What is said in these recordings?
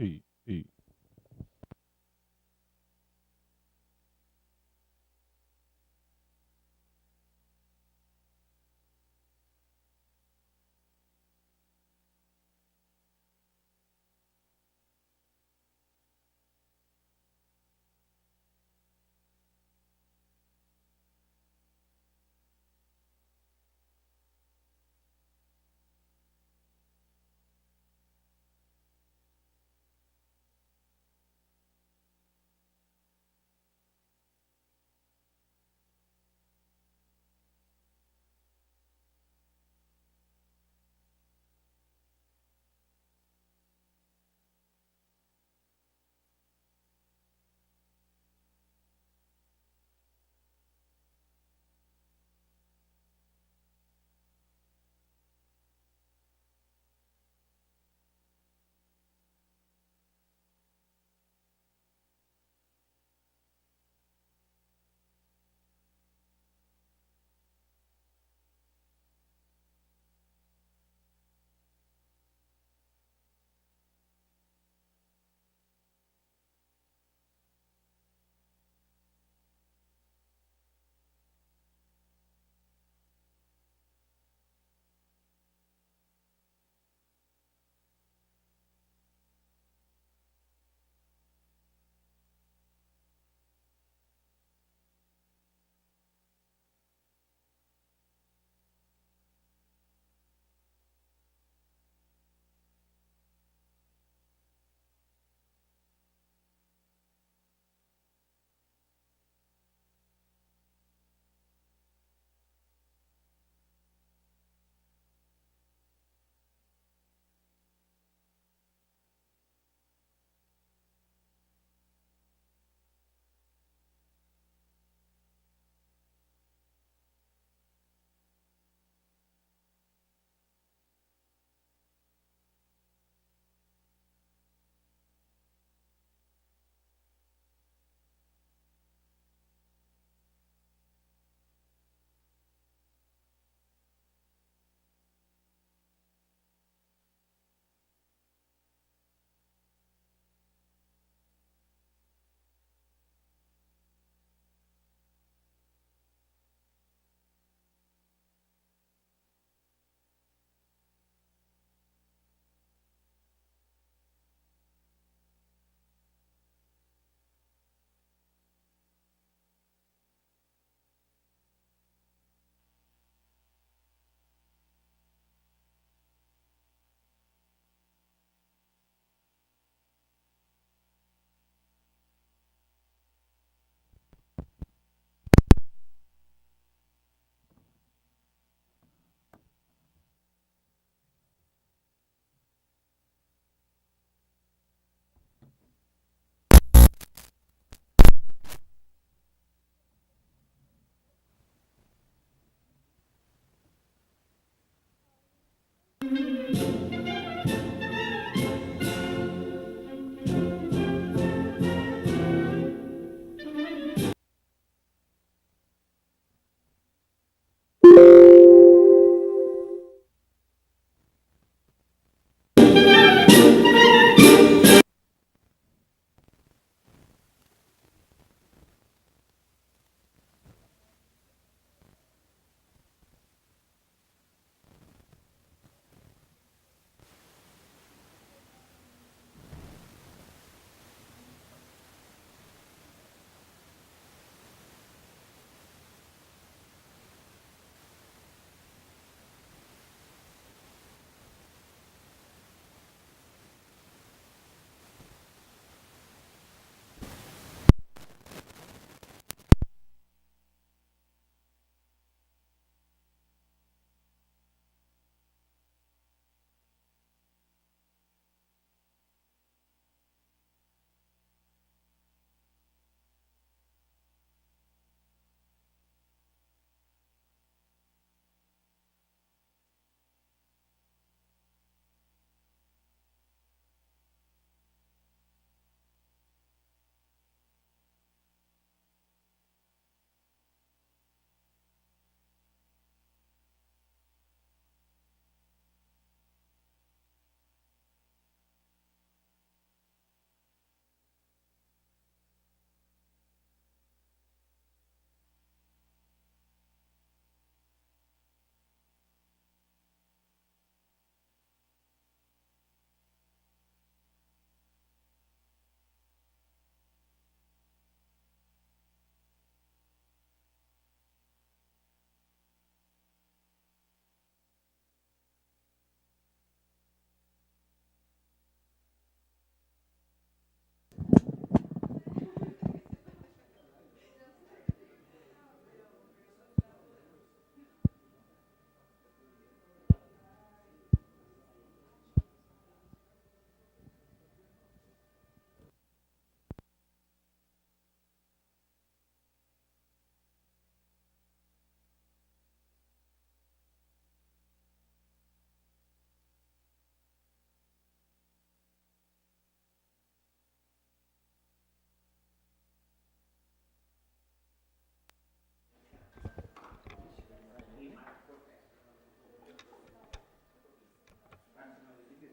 E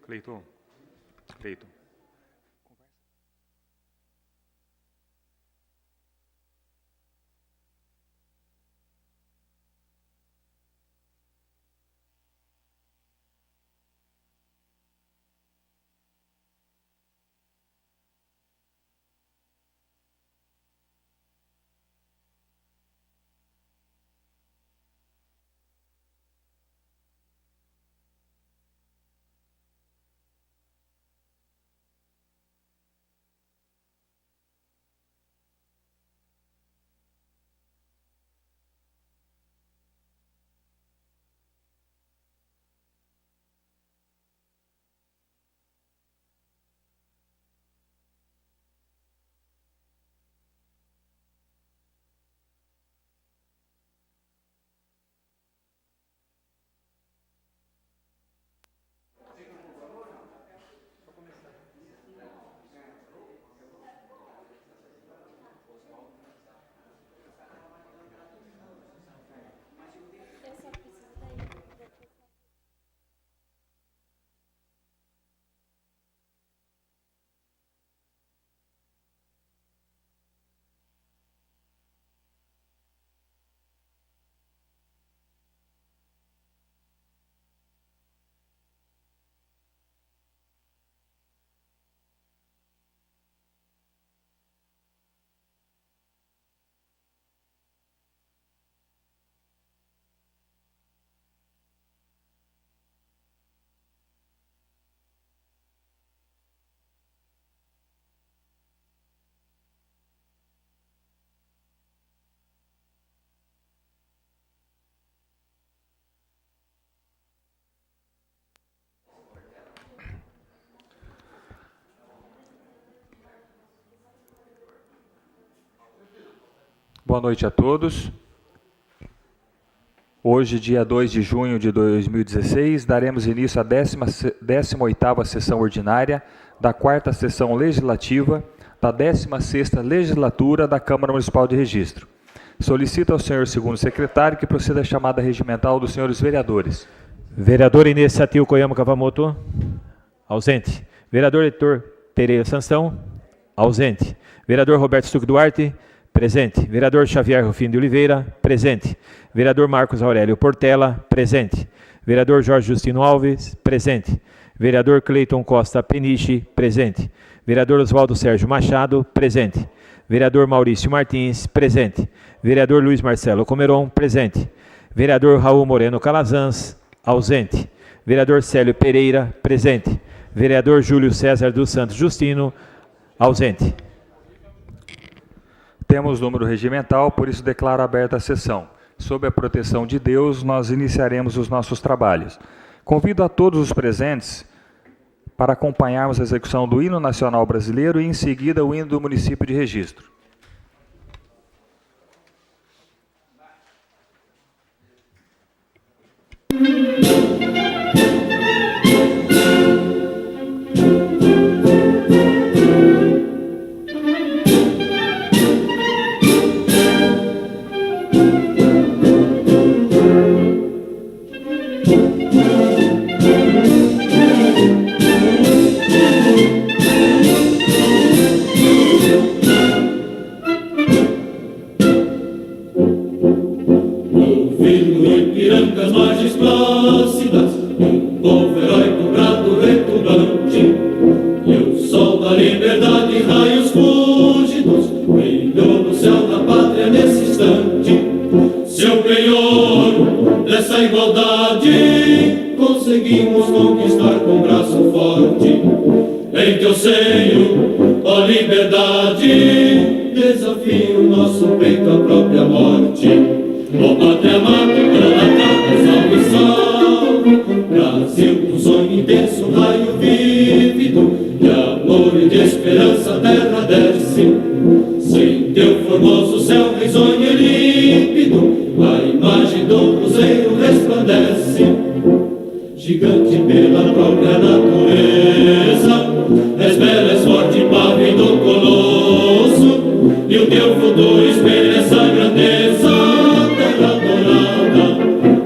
Cleiton. Cleiton. Boa noite a todos. Hoje, dia 2 de junho de 2016, daremos início à 18ª sessão ordinária da 4ª sessão legislativa da 16ª legislatura da Câmara Municipal de Registro. Solicito ao senhor segundo secretário que proceda à chamada regimental dos senhores vereadores. Vereador Inês Satil Koyama Kavamoto, ausente. Vereador Heitor Pereira Sansão, ausente. Vereador Roberto Stuck Duarte, presente. Vereador Xavier Rufino de Oliveira, presente. Vereador Marcos Aurélio Portela, presente. Vereador Jorge Justino Alves, presente. Vereador Cleiton Costa Peniche, presente. Vereador Oswaldo Sérgio Machado, presente. Vereador Maurício Martins, presente. Vereador Luiz Marcelo Comeron, presente. Vereador Raul Moreno Calazans, ausente. Vereador Célio Pereira, presente. Vereador Júlio César dos Santos Justino, ausente. Temos número regimental, por isso declaro aberta a sessão. Sob a proteção de Deus, nós iniciaremos os nossos trabalhos. Convido a todos os presentes para acompanharmos a execução do hino nacional brasileiro e, em seguida, o hino do município de Registro.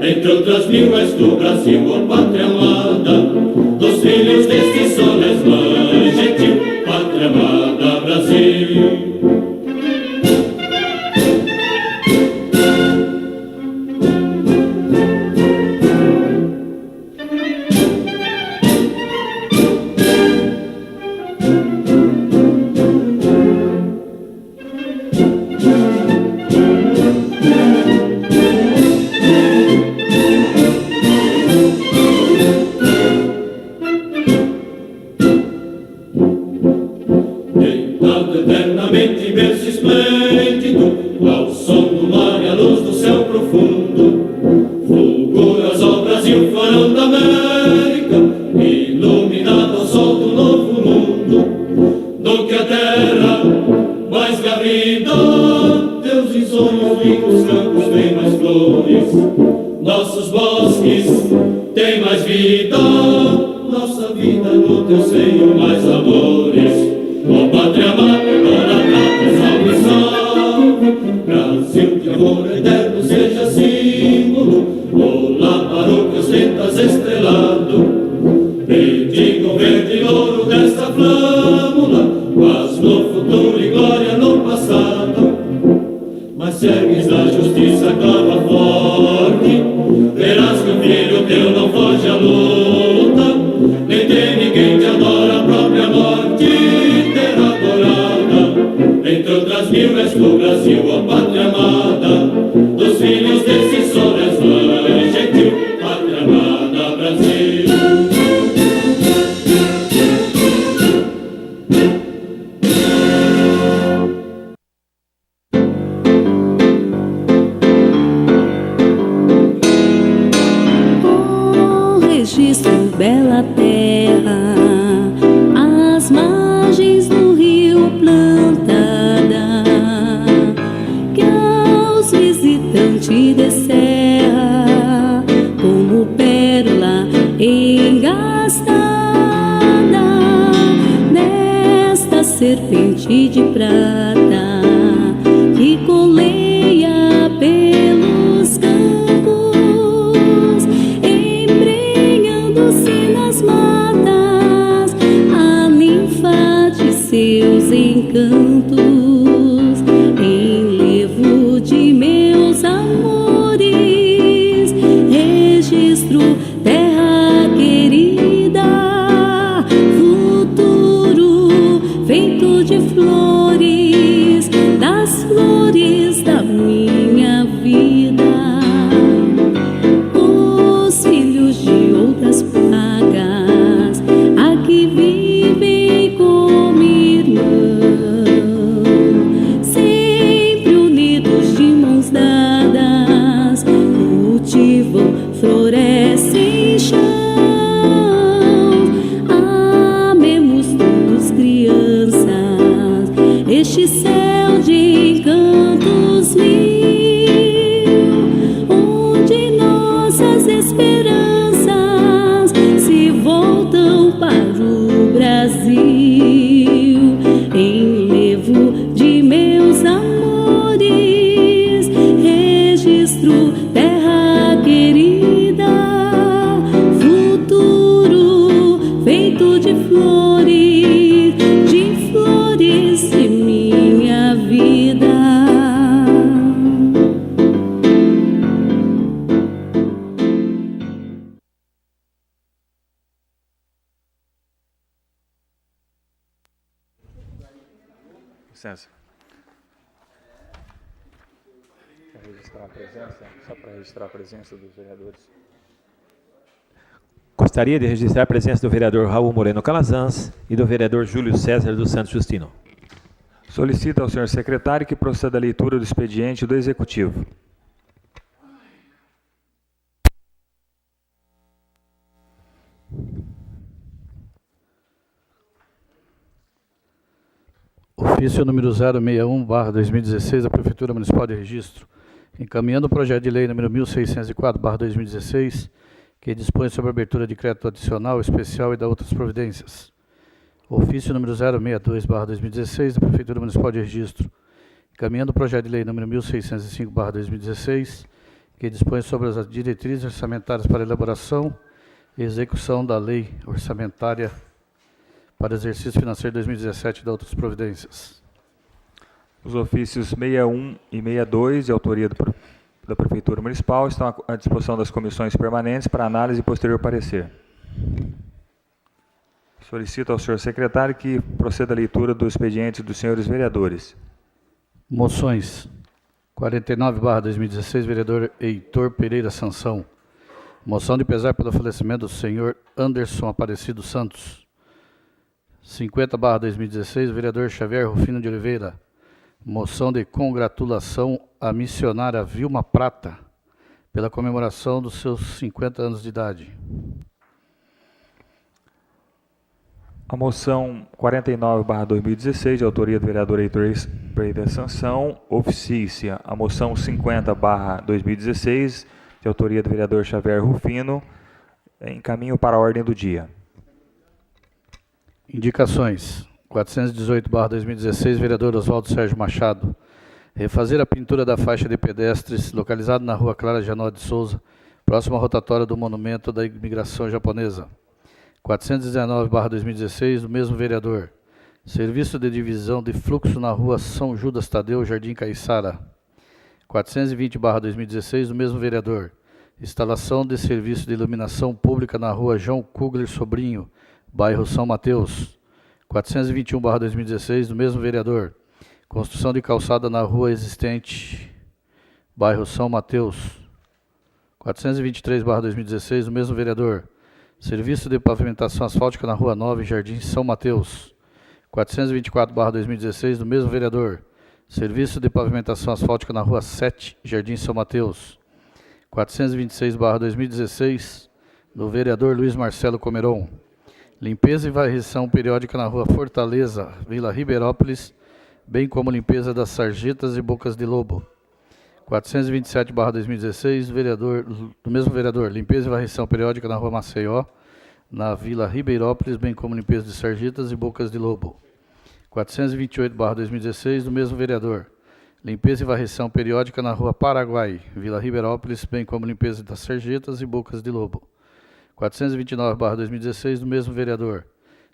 Entre outras mil és tu, Brasil, ó pátria amada, dos filhos deste sol és mãe gentil, pátria amada, Brasil. Licença. Só para registrar a presença dos vereadores. Gostaria de registrar a presença do vereador Raul Moreno Calazans e do vereador Júlio César dos Santos Justino. Solicito ao senhor secretário que proceda à leitura do expediente do Executivo. Ofício número 061/2016 da Prefeitura Municipal de Registro, encaminhando o projeto de lei número 1604/2016, que dispõe sobre a abertura de crédito adicional, especial e da outras providências. Ofício número 062/2016 da Prefeitura Municipal de Registro, encaminhando o projeto de lei número 1605/2016, que dispõe sobre as diretrizes orçamentárias para elaboração e execução da lei orçamentária para exercício financeiro 2017 e de outras providências. Os ofícios 61 e 62, de autoria da Prefeitura Municipal, estão à disposição das comissões permanentes para análise e posterior parecer. Solicito ao senhor secretário que proceda à leitura do expediente dos senhores vereadores. Moções. 49/2016, vereador Heitor Pereira Sansão. Moção de pesar pelo falecimento do senhor Anderson Aparecido Santos. 50/2016, vereador Xavier Rufino de Oliveira. Moção de congratulação à missionária Vilma Prata pela comemoração dos seus 50 anos de idade. A moção 49/2016, de autoria do vereador Heitor Pereira Sansão, oficia a moção 50/2016, de autoria do vereador Xavier Rufino, encaminho para a ordem do dia. Indicações. 418/2016, vereador Oswaldo Sérgio Machado. Refazer a pintura da faixa de pedestres localizada na rua Clara Janó de Souza, próxima à rotatória do monumento da imigração japonesa. 419/2016, do mesmo vereador. Serviço de divisão de fluxo na rua São Judas Tadeu, Jardim Caiçara. 420/2016, do mesmo vereador. Instalação de serviço de iluminação pública na rua João Kugler Sobrinho, bairro São Mateus. 421/2016, do mesmo vereador. Construção de calçada na rua existente, bairro São Mateus. 423/2016, do mesmo vereador. Serviço de pavimentação asfáltica na rua 9, Jardim São Mateus. 424/2016, do mesmo vereador. Serviço de pavimentação asfáltica na rua 7, Jardim São Mateus. 426/2016, do vereador Luiz Marcelo Comeron. Limpeza e varrição periódica na rua Fortaleza, Vila Ribeirópolis, bem como limpeza das sarjetas e bocas de lobo. 427/2016, do mesmo vereador, limpeza e varrição periódica na rua Maceió, na Vila Ribeirópolis, bem como limpeza de sarjetas e bocas de lobo. 428/2016, do mesmo vereador, limpeza e varrição periódica na rua Paraguai, Vila Ribeirópolis, bem como limpeza das sarjetas e bocas de lobo. 429/2016, do mesmo vereador,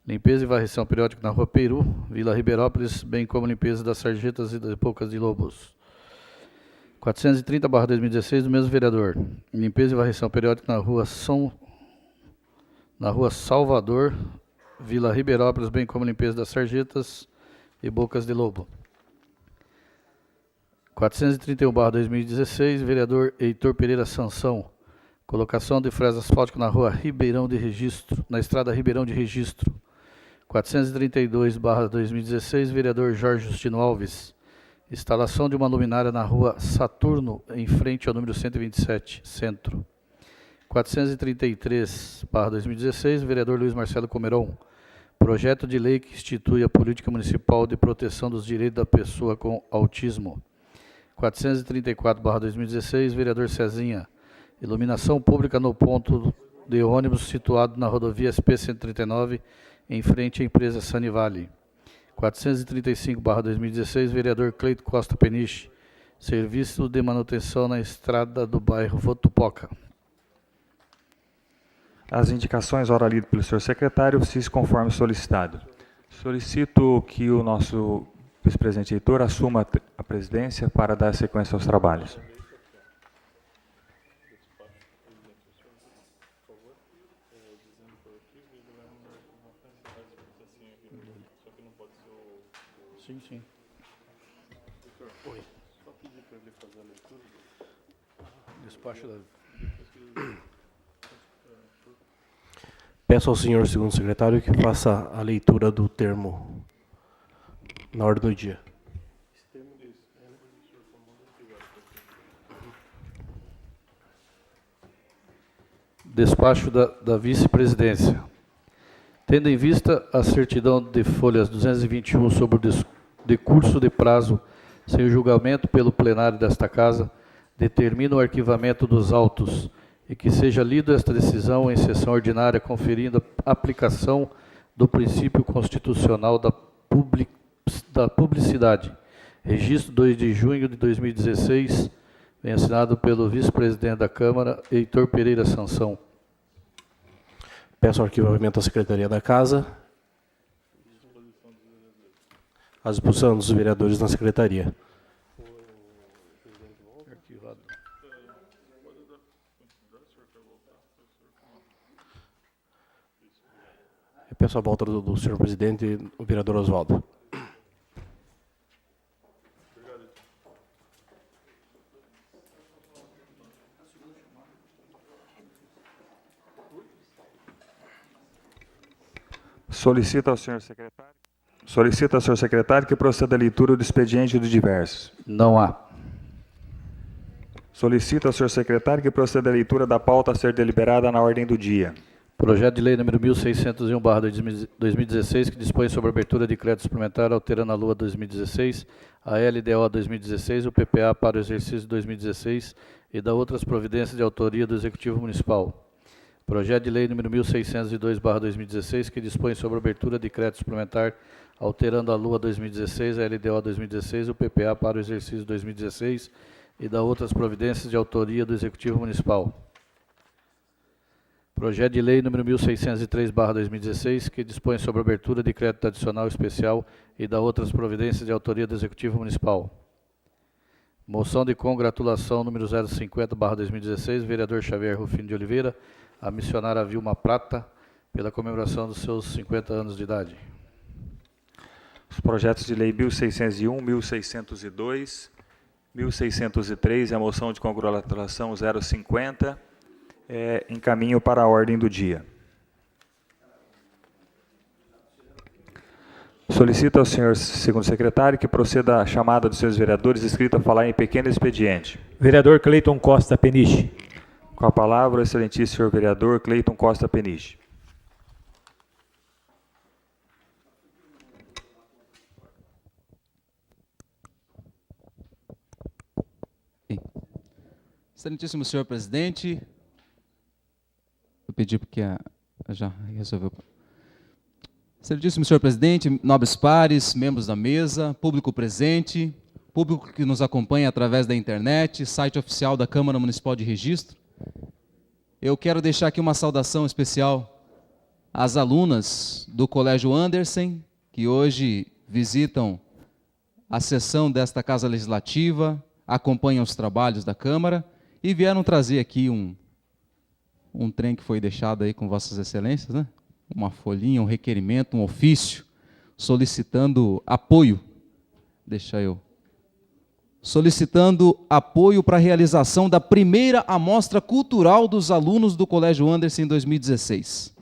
limpeza e varrição periódica na rua Peru, Vila Ribeirópolis, bem como limpeza das sarjetas e das bocas de lobos. 430/2016, do mesmo vereador, limpeza e varrição periódica na rua Salvador, Vila Ribeirópolis, bem como limpeza das sarjetas e bocas de lobo. 431/2016, vereador Heitor Pereira Sansão. Colocação de fresa asfáltica na rua Ribeirão de Registro, na estrada Ribeirão de Registro. 432/2016, vereador Jorge Justino Alves. Instalação de uma luminária na rua Saturno, em frente ao número 127, Centro. 433/2016, vereador Luiz Marcelo Comeron. Projeto de lei que institui a política municipal de proteção dos direitos da pessoa com autismo. 434/2016, vereador Cezinha. Iluminação pública no ponto de ônibus situado na rodovia SP-139, em frente à empresa Sanivale. 435/2016, vereador Cleito Costa Peniche. Serviço de manutenção na estrada do bairro Votupoca. As indicações, ora lido pelo senhor secretário, se conforme solicitado. Solicito que o nosso vice-presidente Heitor assuma a presidência para dar sequência aos trabalhos. Sim, sim. Oi. Só pedir para ele fazer a leitura. Despacho da... Peço ao senhor segundo secretário que faça a leitura do termo na ordem do dia. Despacho da vice-presidência. Tendo em vista a certidão de folhas 221 sobre o decurso de prazo sem o julgamento pelo plenário desta Casa, determina o arquivamento dos autos e que seja lido esta decisão em sessão ordinária, conferindo a aplicação do princípio constitucional da publicidade. Registro 2 de junho de 2016, Vem assinado pelo vice-presidente da Câmara, Heitor Pereira Sansão. Peço arquivamento à Secretaria da Casa. À disposição dos vereadores na Secretaria. Eu peço a volta do senhor presidente, o vereador Oswaldo. Solicita ao senhor secretário que proceda à leitura do expediente dos diversos. Não há. Solicita ao senhor secretário que proceda à leitura da pauta a ser deliberada na ordem do dia. Projeto de lei número 1601/2016, que dispõe sobre a abertura de crédito suplementar alterando a LUA 2016, a LDO 2016, o PPA para o exercício 2016 e da outras providências de autoria do Executivo Municipal. Projeto de lei número 1602/2016, que dispõe sobre a abertura de crédito suplementar alterando a LUA 2016, a LDO 2016, o PPA para o exercício 2016 e da outras providências de autoria do Executivo Municipal. Projeto de lei número 1603/2016, que dispõe sobre a abertura de crédito adicional especial e da outras providências de autoria do Executivo Municipal. Moção de congratulação número 050/2016, vereador Xavier Rufino de Oliveira, a missionária Vilma Prata, pela comemoração dos seus 50 anos de idade. Os projetos de lei 1601, 1602, 1603 e a moção de congratulação 050 encaminho para a ordem do dia. Solicito ao senhor segundo secretário que proceda à chamada dos senhores vereadores inscritos a falar em pequeno expediente. Vereador Cleiton Costa Peniche. Com a palavra, o excelentíssimo senhor vereador Cleiton Costa Peniche. Excelentíssimo senhor presidente, eu pedi porque já resolveu. Excelentíssimo senhor presidente, nobres pares, membros da mesa, público presente, público que nos acompanha através da internet, site oficial da Câmara Municipal de Registro, eu quero deixar aqui uma saudação especial às alunas do Colégio Andersen, que hoje visitam a sessão desta Casa Legislativa, acompanham os trabalhos da Câmara e vieram trazer aqui um trem que foi deixado aí com Vossas Excelências, né? Uma folhinha, um requerimento, um ofício, solicitando apoio, solicitando apoio para a realização da primeira amostra cultural dos alunos do Colégio Andersen em 2016.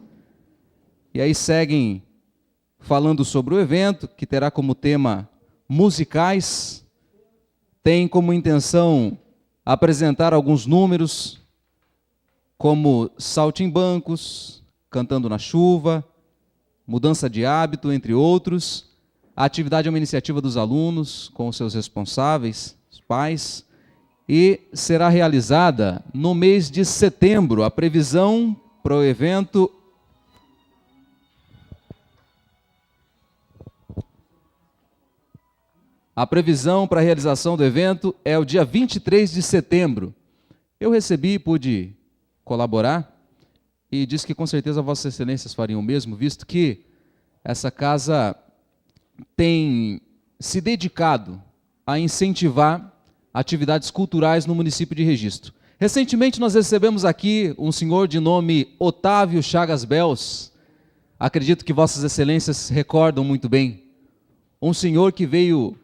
E aí seguem falando sobre o evento, que terá como tema musicais, tem como intenção apresentar alguns números, como saltimbancos, cantando na chuva, mudança de hábito, entre outros. A atividade é uma iniciativa dos alunos, com os seus responsáveis, os pais, e será realizada no mês de setembro. A previsão para o evento A previsão para a realização do evento é o dia 23 de setembro. Eu recebi e pude colaborar e disse que com certeza Vossas Excelências fariam o mesmo, visto que essa casa tem se dedicado a incentivar atividades culturais no município de Registro. Recentemente nós recebemos aqui um senhor de nome Otávio Chagas Bels, acredito que Vossas Excelências se recordam muito bem, um senhor que veio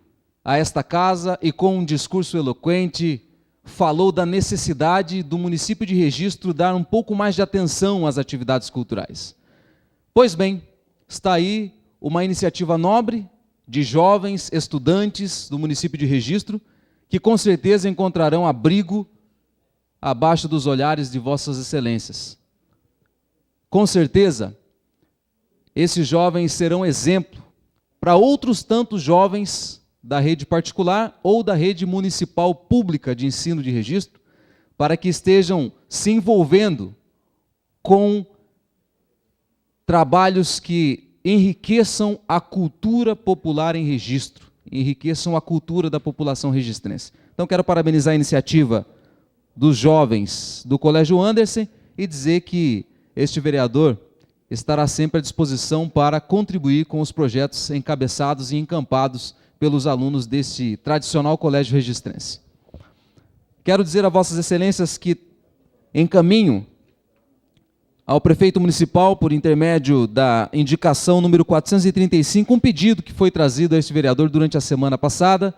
a esta casa e com um discurso eloquente falou da necessidade do município de Registro dar um pouco mais de atenção às atividades culturais. Pois bem, está aí uma iniciativa nobre de jovens estudantes do município de Registro que com certeza encontrarão abrigo abaixo dos olhares de Vossas Excelências. Com certeza, esses jovens serão exemplo para outros tantos jovens da rede particular ou da rede municipal pública de ensino de registro, para que estejam se envolvendo com trabalhos que enriqueçam a cultura popular em registro, enriqueçam a cultura da população registrense. Então, quero parabenizar a iniciativa dos jovens do Colégio Anderson e dizer que este vereador estará sempre à disposição para contribuir com os projetos encabeçados e encampados pelos alunos deste tradicional colégio registrense. Quero dizer a vossas excelências que encaminho ao prefeito municipal, por intermédio da indicação número 435, um pedido que foi trazido a este vereador durante a semana passada,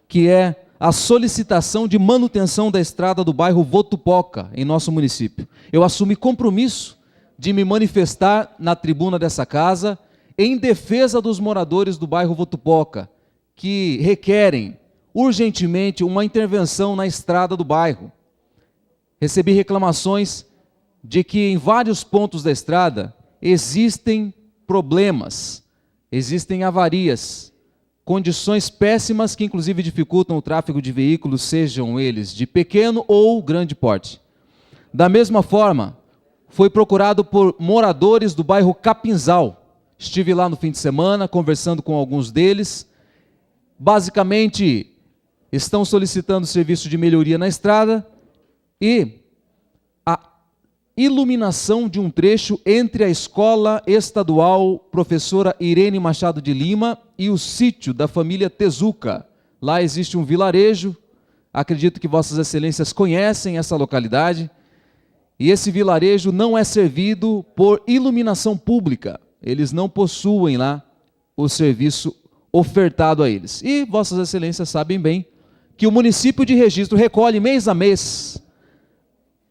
que é a solicitação de manutenção da estrada do bairro Votupoca, em nosso município. Eu assumi compromisso de me manifestar na tribuna dessa casa em defesa dos moradores do bairro Votupoca, que requerem urgentemente uma intervenção na estrada do bairro. Recebi reclamações de que em vários pontos da estrada existem problemas, existem avarias, condições péssimas que inclusive dificultam o tráfego de veículos, sejam eles de pequeno ou grande porte. Da mesma forma, foi procurado por moradores do bairro Capinzal. Estive lá no fim de semana conversando com alguns deles. Basicamente, estão solicitando serviço de melhoria na estrada e a iluminação de um trecho entre a Escola Estadual Professora Irene Machado de Lima e o sítio da família Tezuka. Lá existe um vilarejo, acredito que vossas excelências conhecem essa localidade, e esse vilarejo não é servido por iluminação pública, eles não possuem lá o serviço ofertado a eles. E vossas excelências sabem bem que o município de Registro recolhe mês a mês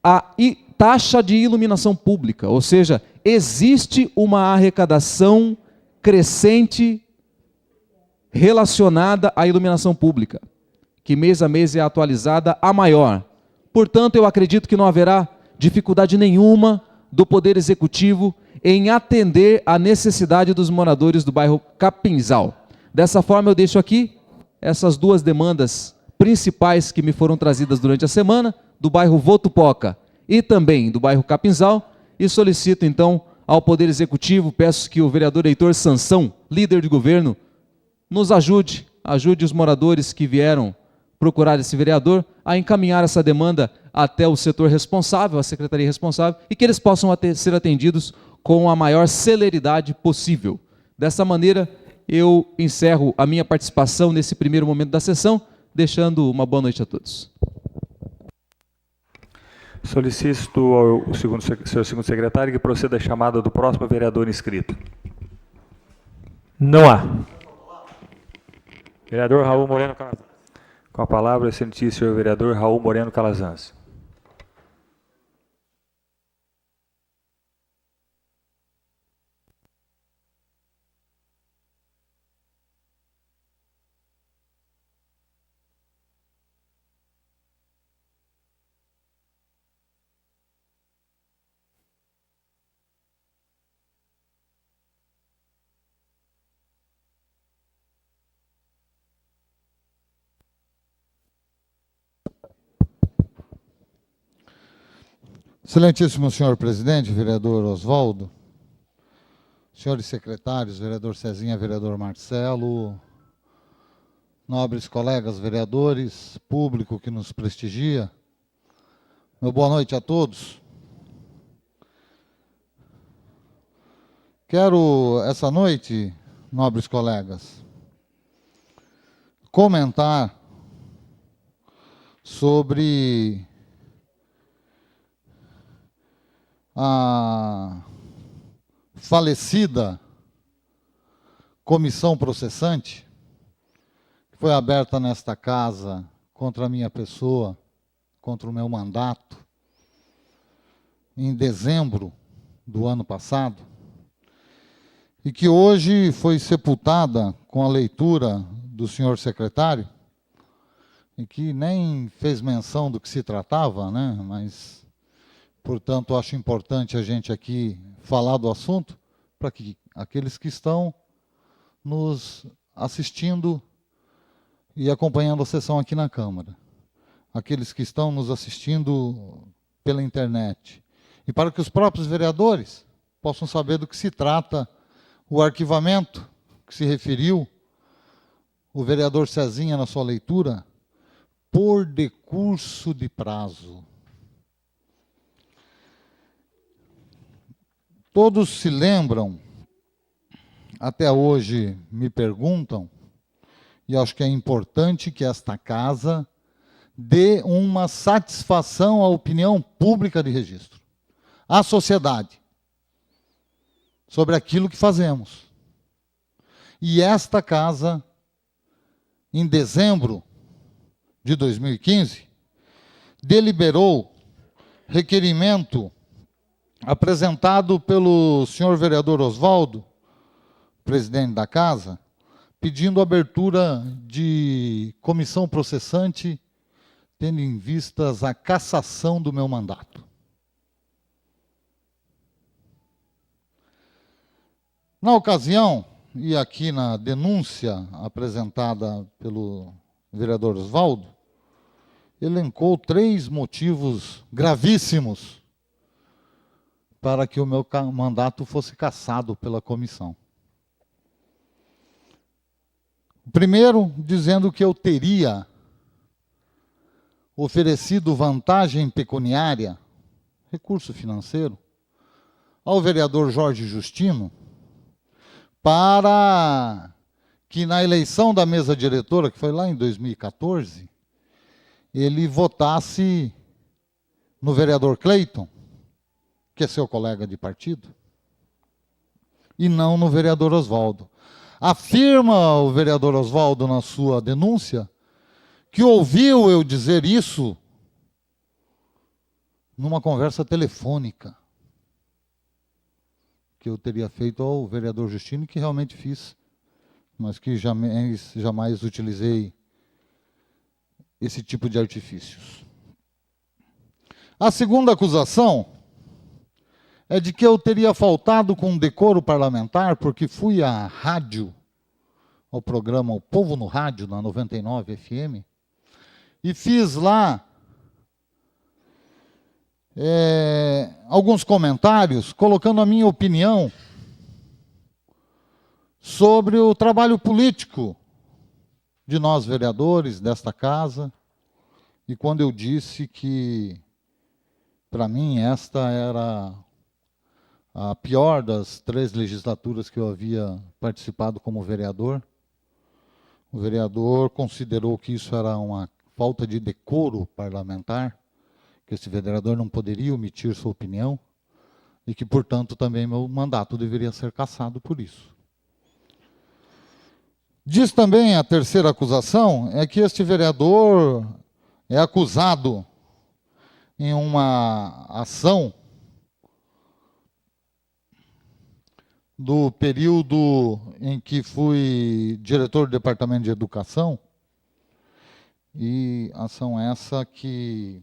a taxa de iluminação pública, ou seja, existe uma arrecadação crescente relacionada à iluminação pública, que mês a mês é atualizada a maior. Portanto, eu acredito que não haverá dificuldade nenhuma do Poder Executivo em atender à necessidade dos moradores do bairro Capinzal. Dessa forma, eu deixo aqui essas duas demandas principais que me foram trazidas durante a semana, do bairro Votupoca e também do bairro Capinzal, e solicito então ao Poder Executivo, peço que o vereador Heitor Sansão, líder de governo, nos ajude os moradores que vieram procurar esse vereador a encaminhar essa demanda até o setor responsável, a secretaria responsável, e que eles possam ser atendidos com a maior celeridade possível. Dessa maneira, eu encerro a minha participação nesse primeiro momento da sessão, deixando uma boa noite a todos. Solicito ao senhor segundo secretário que proceda a chamada do próximo vereador inscrito. Não há. Vereador Raul Moreno Calazans. Com a palavra, excelentíssimo senhor vereador Raul Moreno Calazans. Excelentíssimo senhor presidente, vereador Oswaldo, senhores secretários, vereador Cezinha, vereador Marcelo, nobres colegas vereadores, público que nos prestigia, meu boa noite a todos. Quero, essa noite, nobres colegas, comentar sobre a falecida comissão processante, que foi aberta nesta casa contra a minha pessoa, contra o meu mandato, em dezembro do ano passado, e que hoje foi sepultada com a leitura do senhor secretário, e que nem fez menção do que se tratava, né? Mas, portanto, acho importante a gente aqui falar do assunto, para que aqueles que estão nos assistindo e acompanhando a sessão aqui na Câmara, aqueles que estão nos assistindo pela internet, e para que os próprios vereadores possam saber do que se trata o arquivamento que se referiu o vereador Cezinha na sua leitura, por decurso de prazo. Todos se lembram, até hoje me perguntam, e acho que é importante que esta casa dê uma satisfação à opinião pública de registro, à sociedade, sobre aquilo que fazemos. E esta casa, em dezembro de 2015, deliberou requerimento apresentado pelo senhor vereador Oswaldo, presidente da casa, pedindo abertura de comissão processante, tendo em vistas a cassação do meu mandato. Na ocasião, e aqui na denúncia apresentada pelo vereador Oswaldo, elencou 3 motivos gravíssimos para que o meu mandato fosse cassado pela comissão. Primeiro, dizendo que eu teria oferecido vantagem pecuniária, recurso financeiro, ao vereador Jorge Justino, para que na eleição da mesa diretora, que foi lá em 2014, ele votasse no vereador Cleiton, que é seu colega de partido, e não no vereador Oswaldo. Afirma o vereador Oswaldo na sua denúncia que ouviu eu dizer isso numa conversa telefônica que eu teria feito ao vereador Justino, que realmente fiz, mas que jamais utilizei esse tipo de artifícios. A segunda acusação é de que eu teria faltado com decoro parlamentar, porque fui à rádio, ao programa O Povo no Rádio, na 99 FM, e fiz lá alguns comentários, colocando a minha opinião sobre o trabalho político de nós vereadores desta casa, e quando eu disse que, para mim, esta era a pior das 3 legislaturas que eu havia participado como vereador, o vereador considerou que isso era uma falta de decoro parlamentar, que esse vereador não poderia omitir sua opinião, e que, portanto, também meu mandato deveria ser cassado por isso. Diz também a terceira acusação, é que este vereador é acusado em uma ação do período em que fui diretor do Departamento de Educação, e ação essa que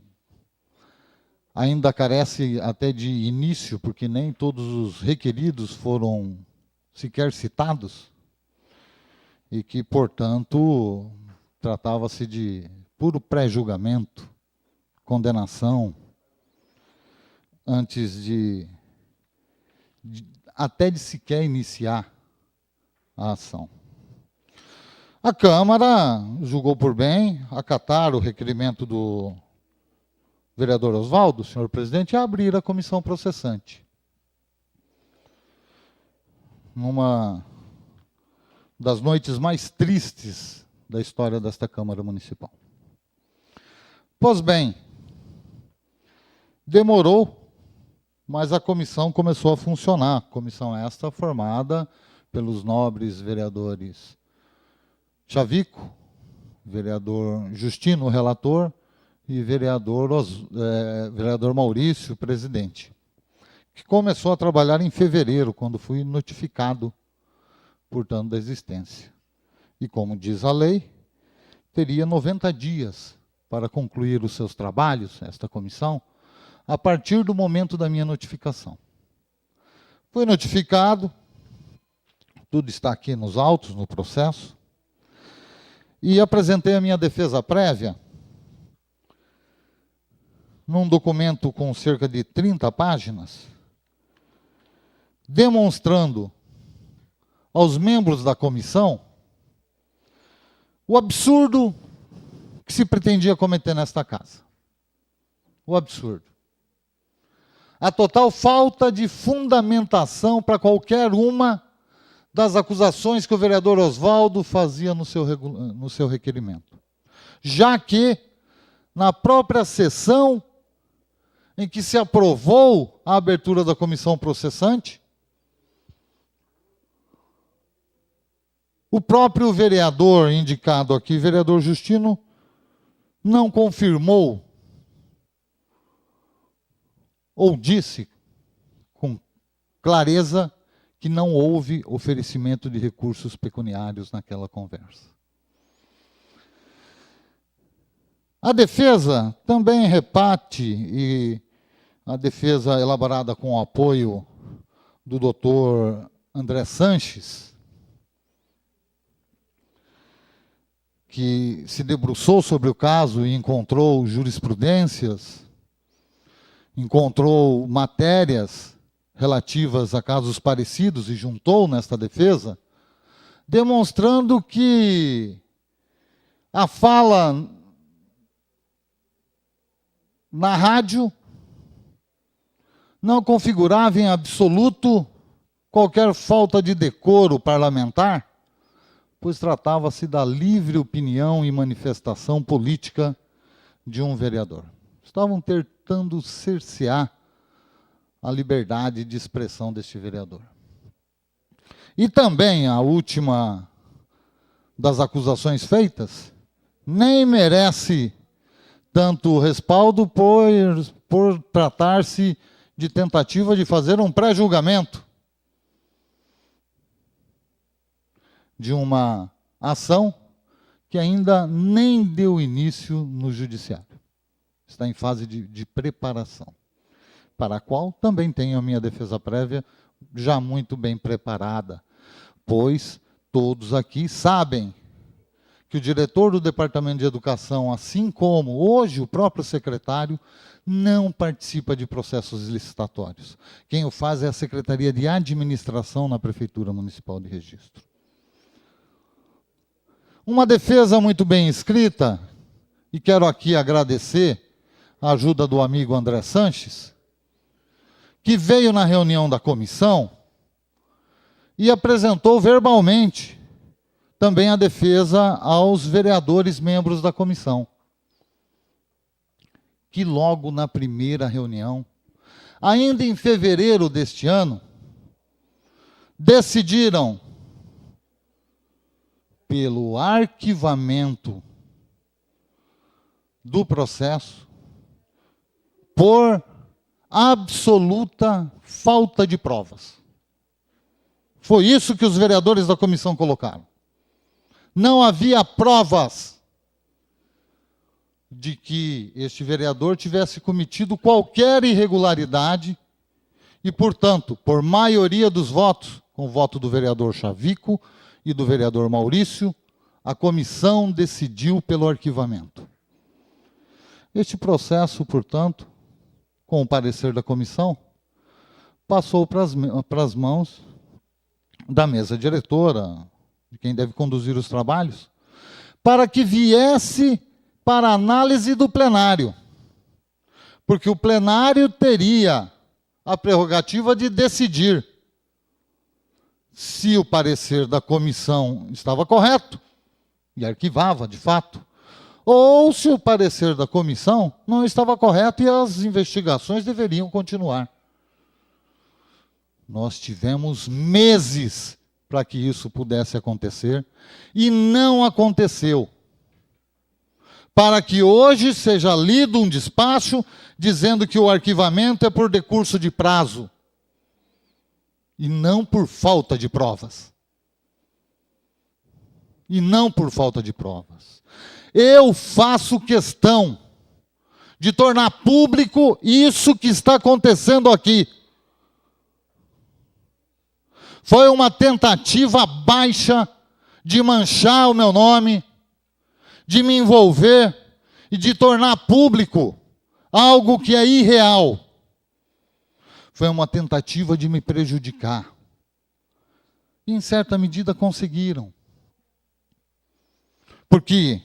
ainda carece até de início, porque nem todos os requeridos foram sequer citados, e que, portanto, tratava-se de puro pré-julgamento, condenação, antes até de sequer iniciar a ação. A Câmara julgou por bem acatar o requerimento do vereador Oswaldo, senhor presidente, e abrir a comissão processante. Numa das noites mais tristes da história desta Câmara Municipal. Pois bem, demorou, mas a comissão começou a funcionar. Comissão esta formada pelos nobres vereadores Chavico, vereador Justino, relator, e vereador Maurício, presidente, que começou a trabalhar em fevereiro, quando fui notificado, portanto, da existência. E, como diz a lei, teria 90 dias para concluir os seus trabalhos, esta comissão, a partir do momento da minha notificação. Fui notificado, tudo está aqui nos autos, no processo, e apresentei a minha defesa prévia num documento com cerca de 30 páginas, demonstrando aos membros da comissão o absurdo que se pretendia cometer nesta casa. O absurdo. A total falta de fundamentação para qualquer uma das acusações que o vereador Oswaldo fazia no seu requerimento. Já que, na própria sessão em que se aprovou a abertura da comissão processante, o próprio vereador indicado aqui, vereador Justino, não confirmou ou disse com clareza que não houve oferecimento de recursos pecuniários naquela conversa. A defesa também repate, e a defesa elaborada com o apoio do doutor André Sanches, que se debruçou sobre o caso e encontrou jurisprudências, encontrou matérias relativas a casos parecidos e juntou nesta defesa, demonstrando que a fala na rádio não configurava em absoluto qualquer falta de decoro parlamentar, pois tratava-se da livre opinião e manifestação política de um vereador. Estavam tentando cercear a liberdade de expressão deste vereador. E também a última das acusações feitas nem merece tanto respaldo por tratar-se de tentativa de fazer um pré-julgamento de uma ação que ainda nem deu início no judiciário. Está em fase de preparação, para a qual também tenho a minha defesa prévia já muito bem preparada, pois todos aqui sabem que o diretor do Departamento de Educação, assim como hoje o próprio secretário, não participa de processos licitatórios. Quem o faz é a Secretaria de Administração na Prefeitura Municipal de Registro. Uma defesa muito bem escrita, e quero aqui agradecer a ajuda do amigo André Sanches, que veio na reunião da comissão e apresentou verbalmente também a defesa aos vereadores membros da comissão, que logo na primeira reunião, ainda em fevereiro deste ano, decidiram pelo arquivamento do processo por absoluta falta de provas. Foi isso que os vereadores da comissão colocaram. Não havia provas de que este vereador tivesse cometido qualquer irregularidade e, portanto, por maioria dos votos, com o voto do vereador Chavico e do vereador Maurício, a comissão decidiu pelo arquivamento. Este processo, portanto, com o parecer da comissão, passou para as mãos da mesa diretora, de quem deve conduzir os trabalhos, para que viesse para análise do plenário. Porque o plenário teria a prerrogativa de decidir se o parecer da comissão estava correto, e arquivava, de fato, ou se o parecer da comissão não estava correto e as investigações deveriam continuar. Nós tivemos meses para que isso pudesse acontecer, e não aconteceu. Para que hoje seja lido um despacho dizendo que o arquivamento é por decurso de prazo, e não por falta de provas. E não por falta de provas. Eu faço questão de tornar público isso que está acontecendo aqui. Foi uma tentativa baixa de manchar o meu nome, de me envolver e de tornar público algo que é irreal. Foi uma tentativa de me prejudicar. E, em certa medida, conseguiram. Porque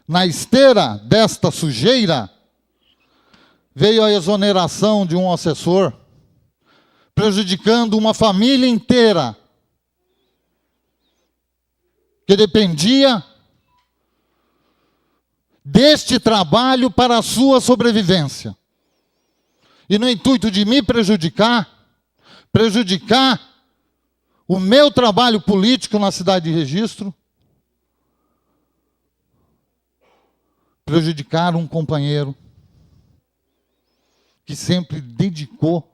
na esteira desta sujeira, veio a exoneração de um assessor, prejudicando uma família inteira que dependia deste trabalho para a sua sobrevivência. E no intuito de me prejudicar o meu trabalho político na cidade de Registro, prejudicar um companheiro que sempre dedicou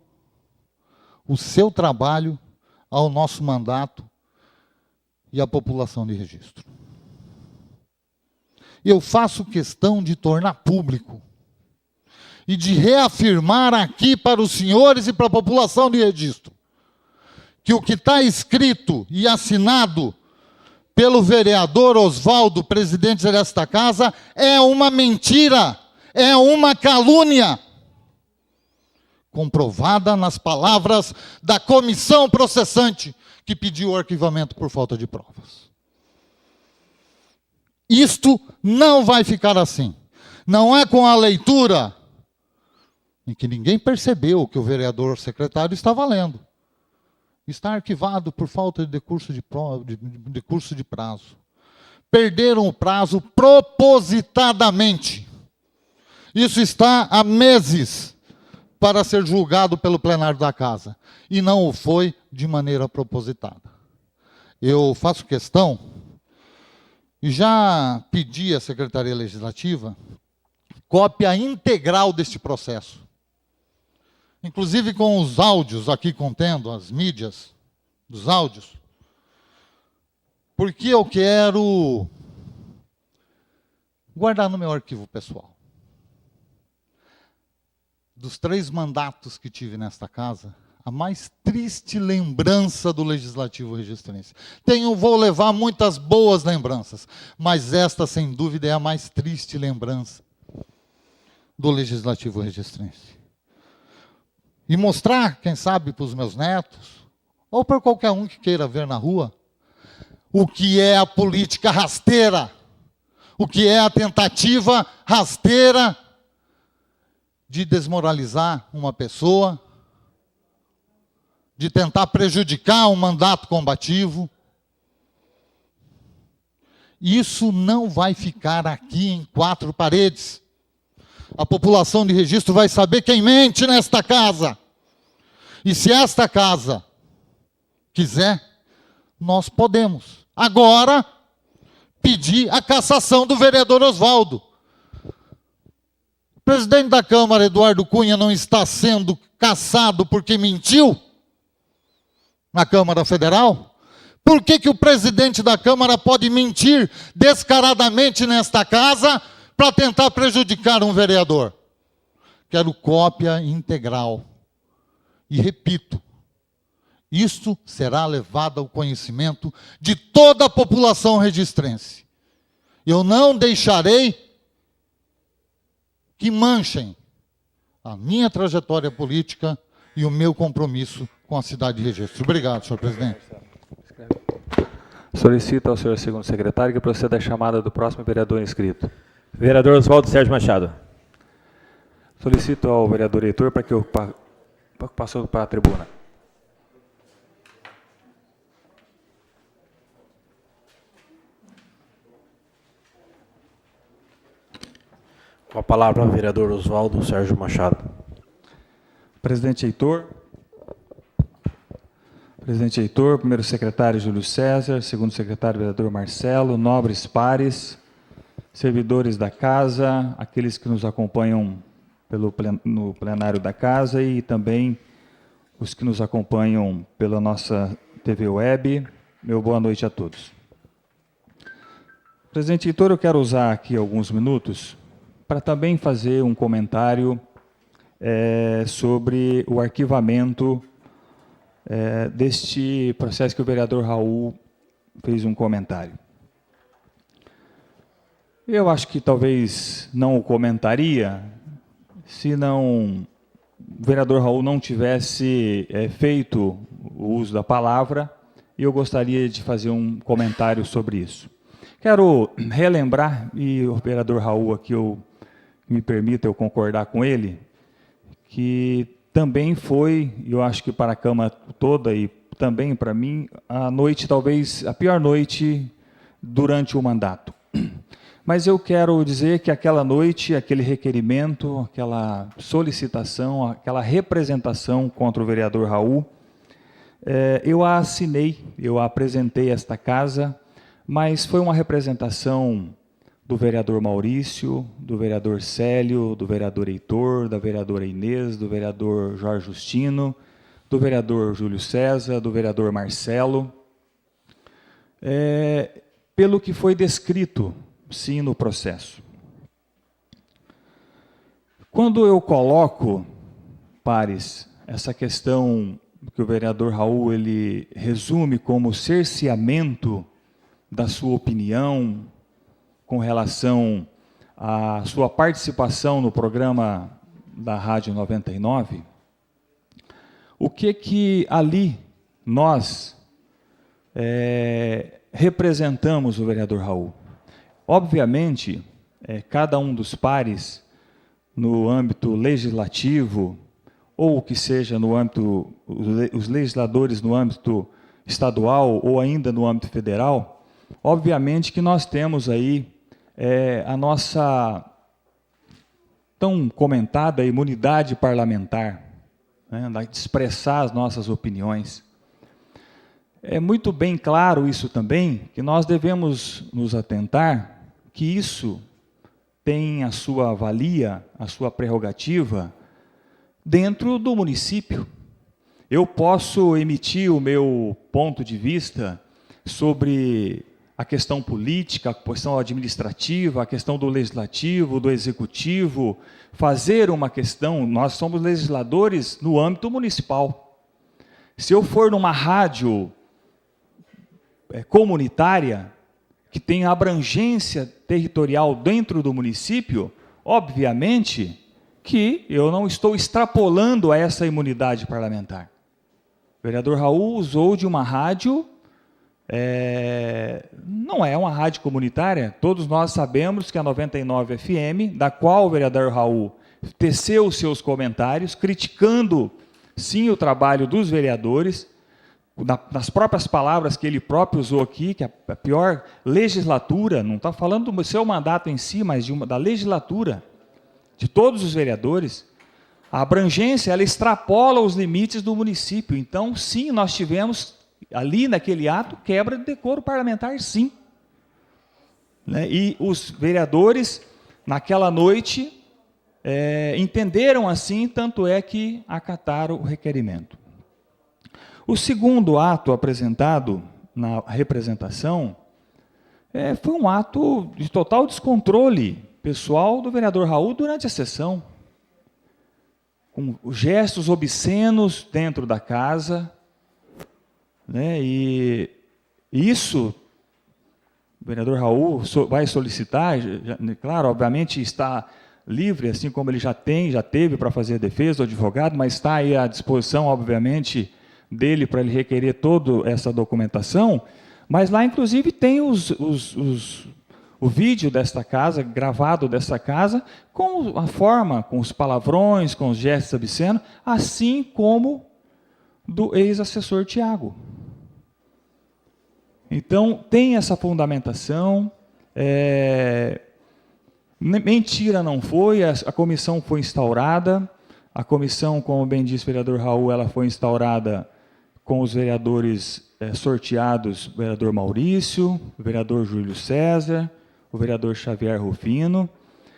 o seu trabalho ao nosso mandato e à população de Registro. Eu faço questão de tornar público e de reafirmar aqui para os senhores e para a população de Registro que o que está escrito e assinado pelo vereador Oswaldo, presidente desta casa, é uma mentira, é uma calúnia, comprovada nas palavras da comissão processante que pediu o arquivamento por falta de provas. Isto não vai ficar assim. Não é com a leitura em que ninguém percebeu o que o vereador secretário estava lendo. Está arquivado por falta de decurso de prazo. Perderam o prazo propositadamente. Isso está há meses para ser julgado pelo plenário da casa. E não o foi de maneira propositada. Eu faço questão, e já pedi à Secretaria Legislativa, cópia integral deste processo. Inclusive com os áudios aqui contendo, as mídias dos áudios, porque eu quero guardar no meu arquivo pessoal. Dos 3 mandatos que tive nesta casa, a mais triste lembrança do Legislativo Registrense. Vou levar muitas boas lembranças, mas esta, sem dúvida, é a mais triste lembrança do Legislativo Registrense. E mostrar, quem sabe, para os meus netos, ou para qualquer um que queira ver na rua, o que é a política rasteira, o que é a tentativa rasteira de desmoralizar uma pessoa, de tentar prejudicar um mandato combativo. Isso não vai ficar aqui em 4 paredes. A população de Registro vai saber quem mente nesta casa. E se esta casa quiser, nós podemos agora pedir a cassação do vereador Oswaldo. O presidente da Câmara, Eduardo Cunha, não está sendo cassado porque mentiu na Câmara Federal? Por que o presidente da Câmara pode mentir descaradamente nesta casa para tentar prejudicar um vereador? Quero cópia integral. E repito, isto será levado ao conhecimento de toda a população registrense. Eu não deixarei que manchem a minha trajetória política e o meu compromisso com a cidade de Registro. Obrigado, senhor presidente. Solicito ao senhor segundo secretário que proceda à chamada do próximo vereador inscrito. Vereador Oswaldo Sérgio Machado. Solicito ao vereador Heitor para que eu passe para a tribuna. Com a palavra, vereador Oswaldo Sérgio Machado. Presidente Heitor, primeiro secretário Júlio César, segundo secretário vereador Marcelo, nobres pares, servidores da casa, aqueles que nos acompanham no plenário da casa e também os que nos acompanham pela nossa TV Web, meu boa noite a todos. Presidente Heitor, eu quero usar aqui alguns minutos para também fazer um comentário sobre o arquivamento deste processo que o vereador Raul fez um comentário. Eu acho que talvez não o comentaria se o vereador Raul não tivesse feito o uso da palavra, e eu gostaria de fazer um comentário sobre isso. Quero relembrar, e o vereador Raul aqui, me permita eu concordar com ele, que também foi, eu acho que para a Câmara toda e também para mim, a noite, talvez a pior noite durante o mandato. Mas eu quero dizer que aquela noite, aquele requerimento, aquela solicitação, aquela representação contra o vereador Raul, eu a assinei, eu a apresentei a esta casa, mas foi uma representação do vereador Maurício, do vereador Célio, do vereador Heitor, da vereadora Inês, do vereador Jorge Justino, do vereador Júlio César, do vereador Marcelo, pelo que foi descrito, sim, no processo. Quando eu coloco, pares, essa questão que o vereador Raul ele resume como cerceamento da sua opinião com relação à sua participação no programa da Rádio 99, o que ali nós representamos o vereador Raul? Obviamente, cada um dos pares, no âmbito legislativo, ou que seja no âmbito, os legisladores no âmbito estadual ou ainda no âmbito federal, obviamente que nós temos aí a nossa tão comentada imunidade parlamentar, né, de expressar as nossas opiniões. É muito bem claro isso também, que nós devemos nos atentar que isso tem a sua valia, a sua prerrogativa, dentro do município. Eu posso emitir o meu ponto de vista sobre a questão política, a questão administrativa, a questão do legislativo, do executivo, fazer uma questão, nós somos legisladores no âmbito municipal. Se eu for numa rádio comunitária, que tem abrangência territorial dentro do município, obviamente que eu não estou extrapolando a essa imunidade parlamentar. O vereador Raul usou de uma rádio, não é uma rádio comunitária, todos nós sabemos que a 99 FM, da qual o vereador Raul teceu os seus comentários, criticando, sim, o trabalho dos vereadores, nas próprias palavras que ele próprio usou aqui, que a pior legislatura, não está falando do seu mandato em si, mas da legislatura, de todos os vereadores, a abrangência, ela extrapola os limites do município. Então, sim, nós tivemos, ali naquele ato, quebra de decoro parlamentar, sim. Né? E os vereadores, naquela noite, entenderam assim, tanto é que acataram o requerimento. O segundo ato apresentado na representação foi um ato de total descontrole pessoal do vereador Raul durante a sessão, com gestos obscenos dentro da casa, né? E isso o vereador Raul vai solicitar, claro, obviamente está livre, assim como ele já teve para fazer a defesa do advogado, mas está aí à disposição, obviamente, dele para ele requerer toda essa documentação, mas lá, inclusive, tem o vídeo desta casa, gravado desta casa, com a forma, com os palavrões, com os gestos obscenos, assim como do ex-assessor Tiago. Então, tem essa fundamentação, mentira não foi, a comissão foi instaurada, a comissão, como bem disse o vereador Raul, ela foi instaurada com os vereadores sorteados, o vereador Maurício, o vereador Júlio César, o vereador Xavier Rufino,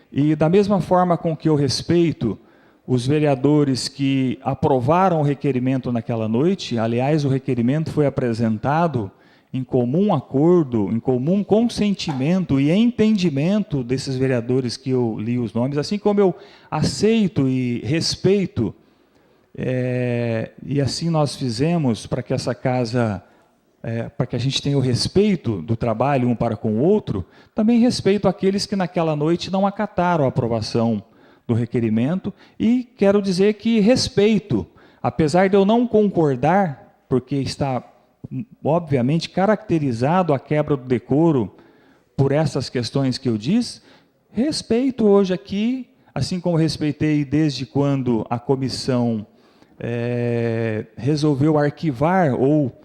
e da mesma forma com que eu respeito os vereadores que aprovaram o requerimento naquela noite, aliás, o requerimento foi apresentado em comum acordo, em comum consentimento e entendimento desses vereadores que eu li os nomes, assim como eu aceito e respeito, e assim nós fizemos para que essa casa, para que a gente tenha o respeito do trabalho um para com o outro, também respeito aqueles que naquela noite não acataram a aprovação do requerimento, e quero dizer que respeito, apesar de eu não concordar, porque está obviamente caracterizado a quebra do decoro por essas questões que eu disse, respeito hoje aqui, assim como respeitei desde quando a comissão resolveu arquivar ou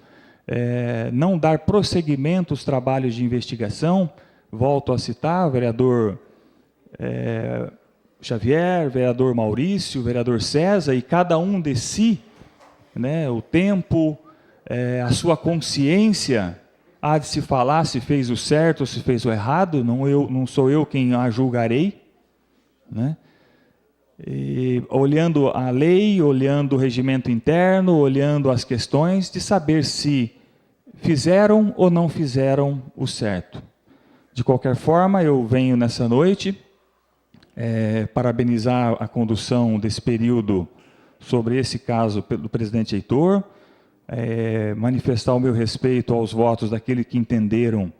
não dar prosseguimento aos trabalhos de investigação. Volto a citar o vereador Xavier, vereador Maurício, vereador César, e cada um de si, né, o tempo, a sua consciência, há de se falar se fez o certo ou se fez o errado, não sou eu quem a julgarei, né? E, olhando a lei, olhando o regimento interno, olhando as questões, de saber se fizeram ou não fizeram o certo. De qualquer forma, eu venho nessa noite parabenizar a condução desse período sobre esse caso do presidente Heitor, manifestar o meu respeito aos votos daqueles que entenderam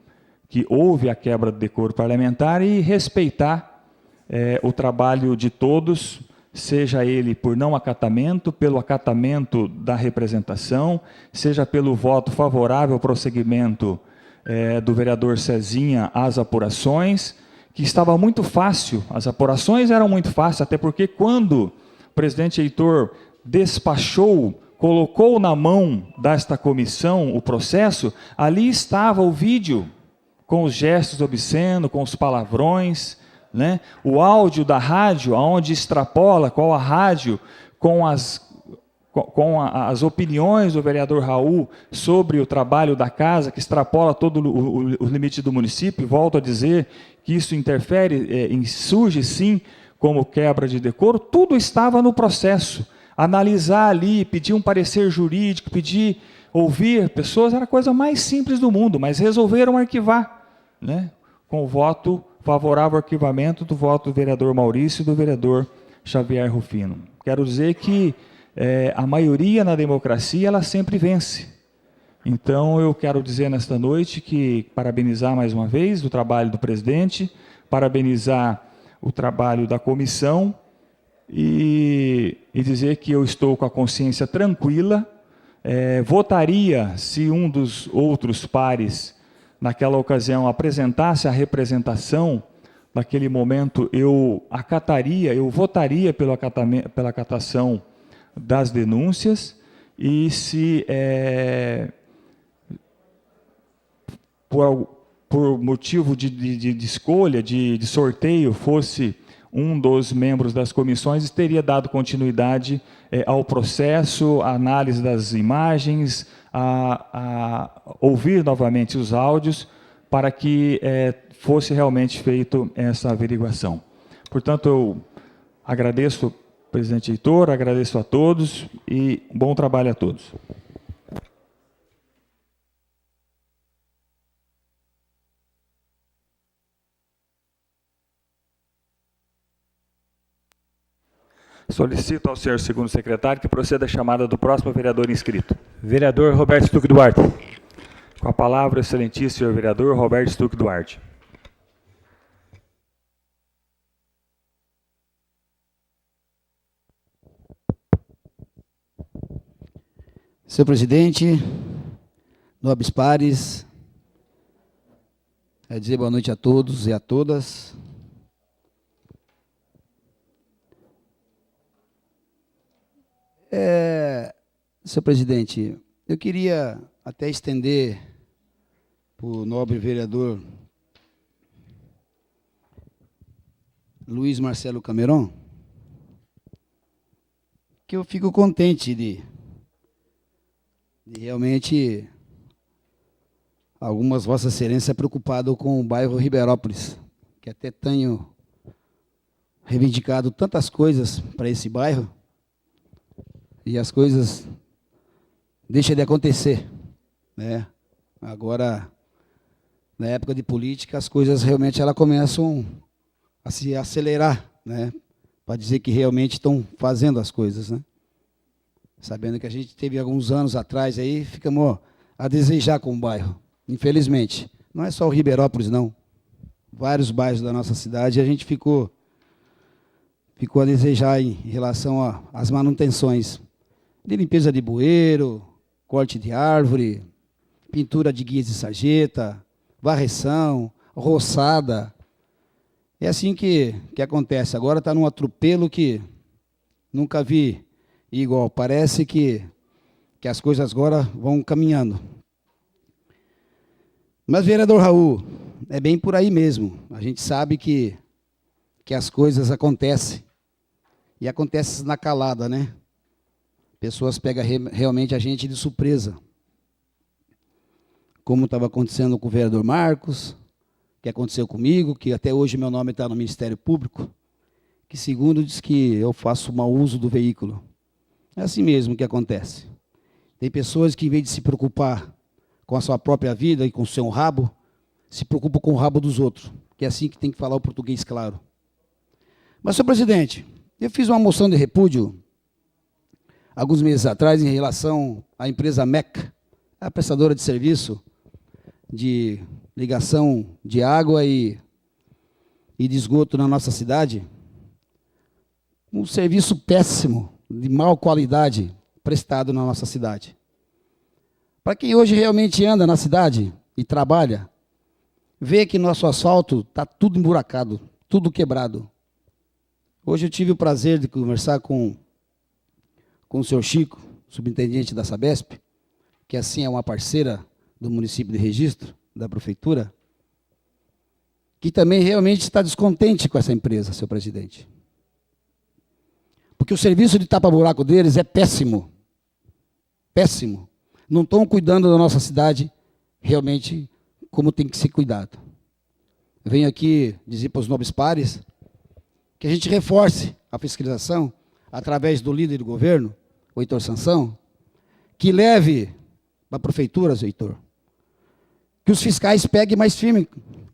que houve a quebra do decoro parlamentar e respeitar o trabalho de todos, seja ele por não acatamento, pelo acatamento da representação, seja pelo voto favorável ao prosseguimento do vereador Cezinha às apurações, que estava muito fácil, as apurações eram muito fáceis, até porque quando o presidente Heitor despachou, colocou na mão desta comissão o processo, ali estava o vídeo, com os gestos obscenos, com os palavrões, né? O áudio da rádio, onde extrapola qual a rádio, com as opiniões do vereador Raul sobre o trabalho da casa, que extrapola todo o limite do município. Volto a dizer que isso interfere, insurge sim como quebra de decoro. Tudo estava no processo. Analisar ali, pedir um parecer jurídico, ouvir pessoas, era a coisa mais simples do mundo, mas resolveram arquivar, né? Com o voto favorável ao arquivamento do voto do vereador Maurício e do vereador Xavier Rufino. Quero dizer que a maioria na democracia, ela sempre vence. Então, eu quero dizer nesta noite que parabenizar mais uma vez o trabalho do presidente, parabenizar o trabalho da comissão e dizer que eu estou com a consciência tranquila. Votaria se um dos outros pares, naquela ocasião, apresentasse a representação. Naquele momento, eu votaria pela acatação das denúncias, e se por motivo de escolha, de sorteio, fosse um dos membros das comissões, teria dado continuidade ao processo, a análise das imagens, a ouvir novamente os áudios, para que fosse realmente feita essa averiguação. Portanto, eu agradeço, presidente Heitor, agradeço a todos e bom trabalho a todos. Solicito ao senhor segundo secretário que proceda a chamada do próximo vereador inscrito. Vereador Roberto Stuck Duarte. Com a palavra, o excelentíssimo senhor vereador Roberto Stuck Duarte. Senhor presidente, nobres pares, dizer boa noite a todos e a todas. Senhor presidente, eu queria até estender para o nobre vereador Luiz Marcelo Cameron, que eu fico contente de realmente algumas vossas excelências preocupadas com o bairro Ribeirópolis, que até tenho reivindicado tantas coisas para esse bairro, e as coisas deixam de acontecer, né? Agora, na época de política, as coisas realmente começam a se acelerar, né? Para dizer que realmente estão fazendo as coisas, né? Sabendo que a gente teve alguns anos atrás aí, ficamos a desejar com o bairro, infelizmente. Não é só o Ribeirópolis, não. Vários bairros da nossa cidade, a gente ficou a desejar em relação às manutenções de limpeza de bueiro, corte de árvore, pintura de guias de sarjeta, varreção, roçada. É assim que acontece. Agora está num atropelo que nunca vi igual. Parece que as coisas agora vão caminhando. Mas, vereador Raul, é bem por aí mesmo. A gente sabe que as coisas acontecem. E acontecem na calada, né? Pessoas pegam realmente a gente de surpresa. Como estava acontecendo com o vereador Marcos, que aconteceu comigo, que até hoje meu nome está no Ministério Público, que segundo diz que eu faço mau uso do veículo. É assim mesmo que acontece. Tem pessoas que, em vez de se preocupar com a sua própria vida e com o seu rabo, se preocupam com o rabo dos outros, que é assim que tem que falar o português claro. Mas, senhor presidente, eu fiz uma moção de repúdio alguns meses atrás em relação à empresa MEC, a prestadora de serviço de ligação de água e de esgoto na nossa cidade. Um serviço péssimo, de má qualidade, prestado na nossa cidade. Para quem hoje realmente anda na cidade e trabalha, vê que nosso asfalto está tudo emburacado, tudo quebrado. Hoje eu tive o prazer de conversar com o senhor Chico, subintendente da Sabesp, que assim é uma parceira do município de Registro, da prefeitura, que também realmente está descontente com essa empresa, senhor presidente. Porque o serviço de tapa-buraco deles é péssimo. Péssimo. Não estão cuidando da nossa cidade realmente como tem que ser cuidado. Venho aqui dizer para os nobres pares que a gente reforce a fiscalização através do líder do governo, o Heitor Sansão, que leve para a prefeitura, Heitor, que os fiscais peguem mais firme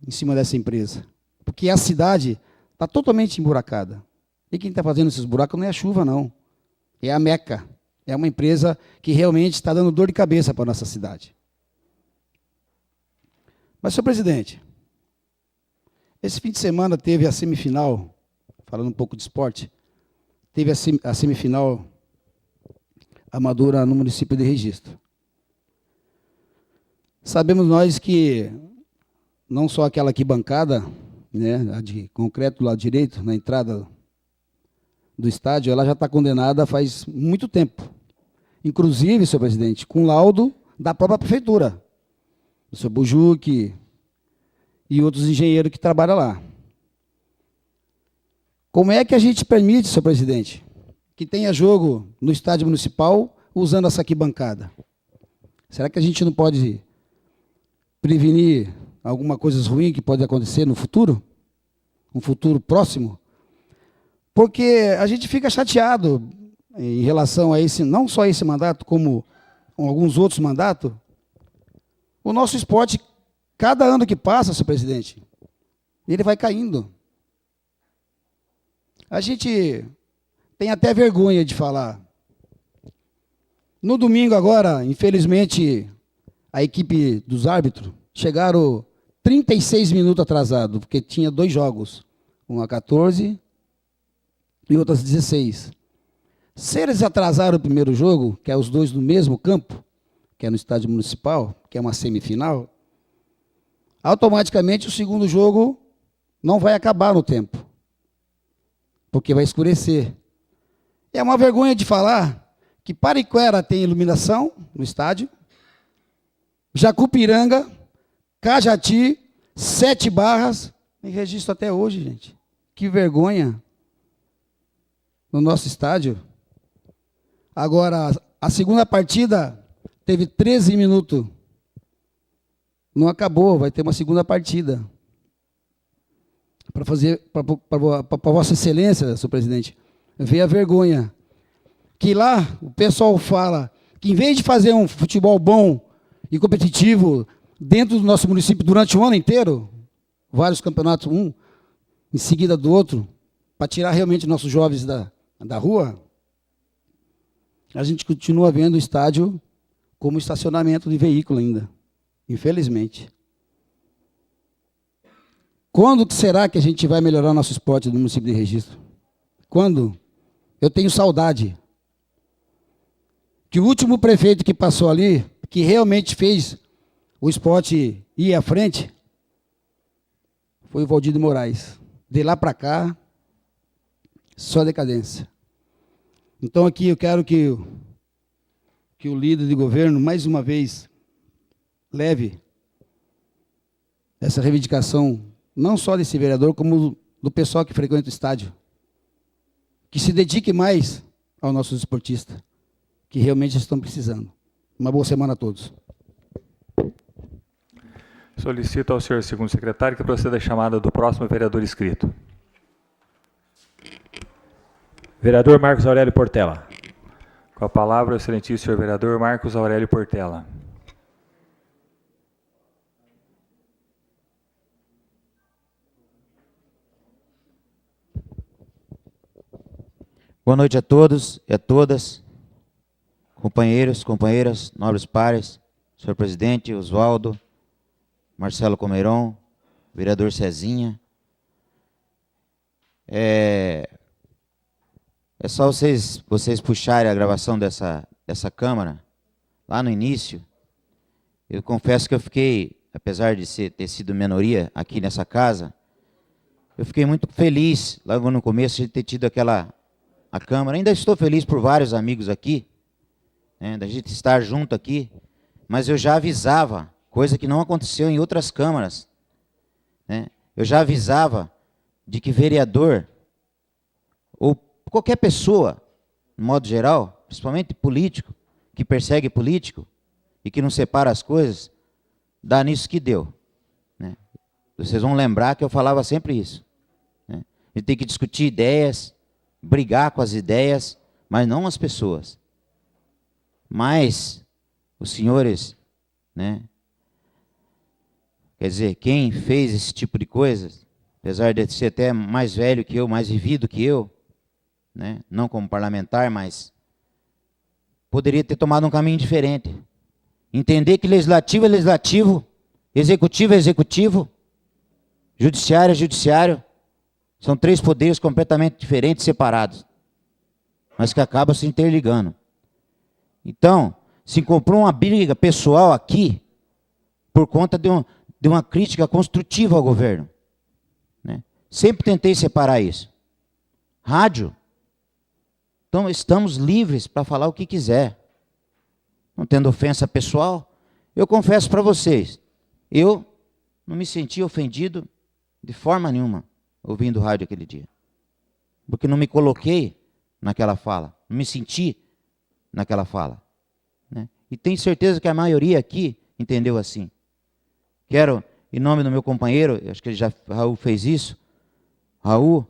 em cima dessa empresa, porque a cidade está totalmente emburacada. E quem está fazendo esses buracos não é a chuva, não. É a Meca. É uma empresa que realmente está dando dor de cabeça para a nossa cidade. Mas, senhor presidente, esse fim de semana teve a semifinal, falando um pouco de esporte, teve a semifinal amadora no município de Registro. Sabemos nós que não só aquela arquibancada, né, a de concreto do lado direito, na entrada do estádio, ela já está condenada faz muito tempo. Inclusive, senhor presidente, com laudo da própria prefeitura, do senhor Bujuque e outros engenheiros que trabalham lá. Como é que a gente permite, senhor presidente, que tenha jogo no estádio municipal usando essa arquibancada? Será que a gente não pode prevenir alguma coisa ruim que pode acontecer no futuro? Um futuro próximo? Porque a gente fica chateado em relação a esse, não só esse mandato, como alguns outros mandatos. O nosso esporte, cada ano que passa, senhor presidente, ele vai caindo. A gente tem até vergonha de falar. No domingo agora, infelizmente, a equipe dos árbitros chegaram 36 minutos atrasado, porque tinha 2 jogos, um a 14 e outro às 16. Se eles atrasaram o primeiro jogo, que é os 2 no mesmo campo, que é no estádio municipal, que é uma semifinal, automaticamente o segundo jogo não vai acabar no tempo, porque vai escurecer. É uma vergonha de falar que Pariquera tem iluminação no estádio, Jacupiranga, Cajati, 7 Barras, em registro até hoje, gente. Que vergonha no nosso estádio. Agora, a segunda partida teve 13 minutos. Não acabou, vai ter uma segunda partida. Para fazer, para Vossa Excelência, senhor presidente, ver a vergonha. Que lá o pessoal fala que, em vez de fazer um futebol bom e competitivo dentro do nosso município durante o ano inteiro, vários campeonatos, um em seguida do outro, para tirar realmente nossos jovens da rua, a gente continua vendo o estádio como estacionamento de veículo ainda, infelizmente. Quando que será que a gente vai melhorar o nosso esporte no município de Registro? Quando? Eu tenho saudade que o último prefeito que passou ali, que realmente fez o esporte ir à frente, foi o Valdir de Moraes. De lá para cá, só decadência. Então aqui eu quero que o líder de governo, mais uma vez, leve essa reivindicação, não só desse vereador, como do pessoal que frequenta o estádio. Que se dedique mais aos nossos esportistas, que realmente estão precisando. Uma boa semana a todos. Solicito ao senhor segundo secretário que proceda a chamada do próximo vereador inscrito. Vereador Marcos Aurélio Portela. Com a palavra, o excelentíssimo senhor vereador Marcos Aurélio Portela. Boa noite a todos e a todas, companheiros, companheiras, nobres pares, senhor presidente, Oswaldo, Marcelo Comeron, vereador Cezinha. É só vocês puxarem a gravação dessa câmara, lá no início. Eu confesso que eu fiquei, apesar de ter sido minoria aqui nessa casa, eu fiquei muito feliz, logo no começo, de ter tido a Câmara. Ainda estou feliz por vários amigos aqui, né, da gente estar junto aqui, mas eu já avisava, coisa que não aconteceu em outras câmaras, né, eu já avisava de que vereador, ou qualquer pessoa, de modo geral, principalmente político, que persegue político e que não separa as coisas, dá nisso que deu. Né. Vocês vão lembrar que eu falava sempre isso. Né. A gente tem que discutir ideias, brigar com as ideias, mas não as pessoas. Mas os senhores, né? Quer dizer, quem fez esse tipo de coisa, apesar de ser até mais velho que eu, mais vivido que eu, né? Não como parlamentar, mas poderia ter tomado um caminho diferente. Entender que legislativo é legislativo, executivo é executivo, judiciário é judiciário. São três poderes completamente diferentes, separados, mas que acabam se interligando. Então, se comprou uma briga pessoal aqui por conta de uma crítica construtiva ao governo. Né? Sempre tentei separar isso. Rádio. Então, estamos livres para falar o que quiser. Não tendo ofensa pessoal, eu confesso para vocês, eu não me senti ofendido de forma nenhuma ouvindo rádio aquele dia. Porque não me coloquei naquela fala, não me senti naquela fala. Né? E tenho certeza que a maioria aqui entendeu assim. Quero, em nome do meu companheiro, acho que Raul fez isso, Raul,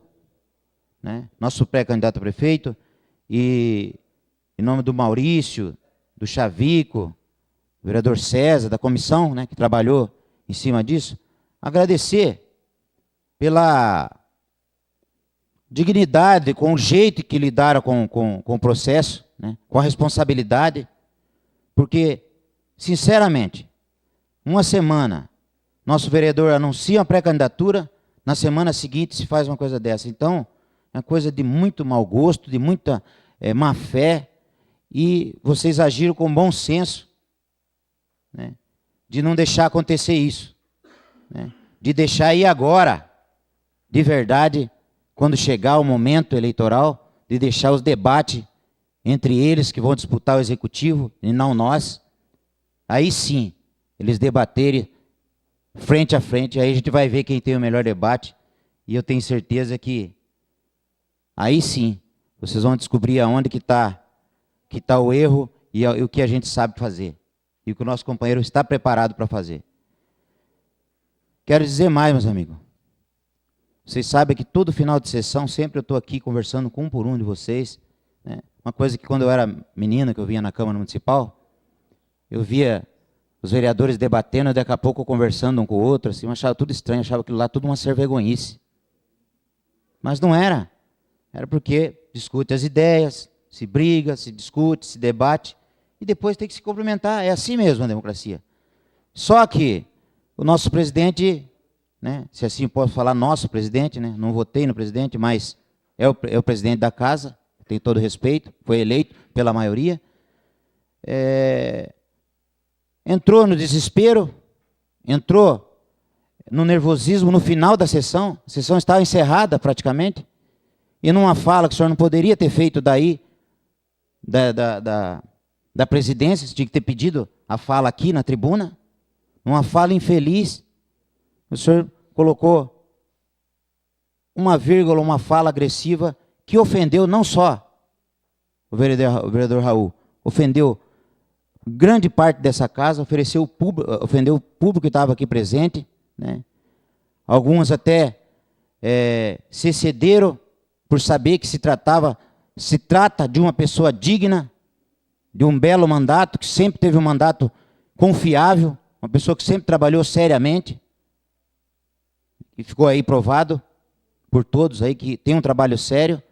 né, nosso pré-candidato a prefeito, e em nome do Maurício, do Chavico, do vereador César, da comissão, né, que trabalhou em cima disso, agradecer pela dignidade, com o jeito que lidaram com o processo, né, com a responsabilidade, porque, sinceramente, uma semana, nosso vereador anuncia uma pré-candidatura, na semana seguinte se faz uma coisa dessa. Então, é uma coisa de muito mau gosto, de muita má fé, e vocês agiram com bom senso, né, de não deixar acontecer isso, né, de deixar ir agora, de verdade, quando chegar o momento eleitoral, de deixar os debates entre eles que vão disputar o executivo e não nós, aí sim, eles debaterem frente a frente, aí a gente vai ver quem tem o melhor debate, e eu tenho certeza que aí sim, vocês vão descobrir aonde que tá o erro e o que a gente sabe fazer, e o que o nosso companheiro está preparado para fazer. Quero dizer mais, meus amigos. Vocês sabem que todo final de sessão, sempre eu estou aqui conversando com um por um de vocês. Né? Uma coisa que quando eu era menino, que eu vinha na Câmara Municipal, eu via os vereadores debatendo, e daqui a pouco conversando um com o outro, assim, eu achava tudo estranho, achava aquilo lá tudo uma servergonhice. Mas não era. Era porque discute as ideias, se briga, se discute, se debate, e depois tem que se cumprimentar. É assim mesmo a democracia. Só que o nosso presidente, né, se assim posso falar, nosso presidente, né, não votei no presidente, mas é o presidente da casa, tem todo respeito, foi eleito pela maioria, entrou no desespero, entrou no nervosismo, no final da sessão, a sessão estava encerrada praticamente, e numa fala que o senhor não poderia ter feito daí, da presidência, você tinha que ter pedido a fala aqui na tribuna, numa fala infeliz, o senhor colocou uma vírgula, uma fala agressiva, que ofendeu não só o vereador Raul, ofendeu grande parte dessa casa, ofendeu o público que estava aqui presente, né? Alguns até se excederam por saber que se trata de uma pessoa digna, de um belo mandato, que sempre teve um mandato confiável, uma pessoa que sempre trabalhou seriamente, e ficou aí provado por todos aí que tem um trabalho sério.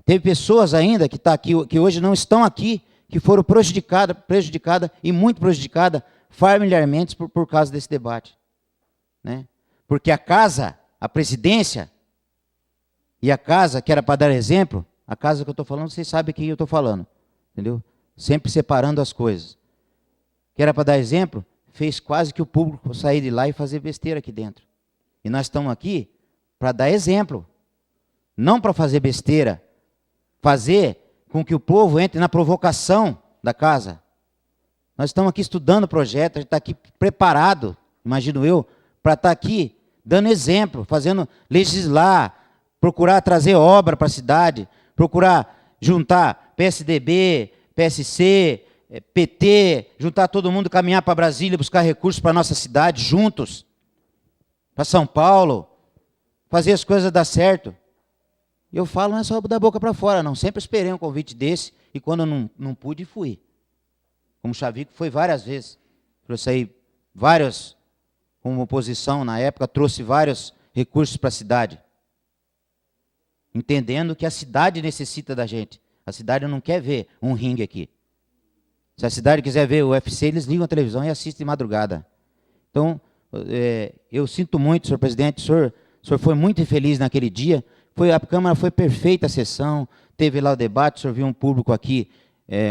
Teve pessoas ainda que que hoje não estão aqui, que foram prejudicadas e muito prejudicadas familiarmente por causa desse debate, né? Porque a casa, a presidência e a casa que era para dar exemplo, a casa que eu estou falando, vocês sabem quem eu estou falando, entendeu? Sempre separando as coisas. Que era para dar exemplo, fez quase que o público sair de lá e fazer besteira aqui dentro. E nós estamos aqui para dar exemplo, não para fazer besteira, fazer com que o povo entre na provocação da casa. Nós estamos aqui estudando o projeto, a gente está aqui preparado, imagino eu, para estar aqui dando exemplo, fazendo legislar, procurar trazer obra para a cidade, procurar juntar PSDB, PSC, PT, juntar todo mundo, caminhar para Brasília, buscar recursos para a nossa cidade, juntos, para São Paulo, fazer as coisas dar certo. E eu falo, não é só da boca para fora, não. Sempre esperei um convite desse, e quando eu não pude, fui. Como Chavico foi várias vezes. Trouxe aí vários, como oposição na época, trouxe vários recursos para a cidade. Entendendo que a cidade necessita da gente. A cidade não quer ver um ringue aqui. Se a cidade quiser ver o UFC, eles ligam a televisão e assistem de madrugada. Então, eu sinto muito, senhor presidente, o senhor foi muito infeliz naquele dia. A Câmara foi perfeita a sessão, teve lá o debate, o senhor viu um público aqui,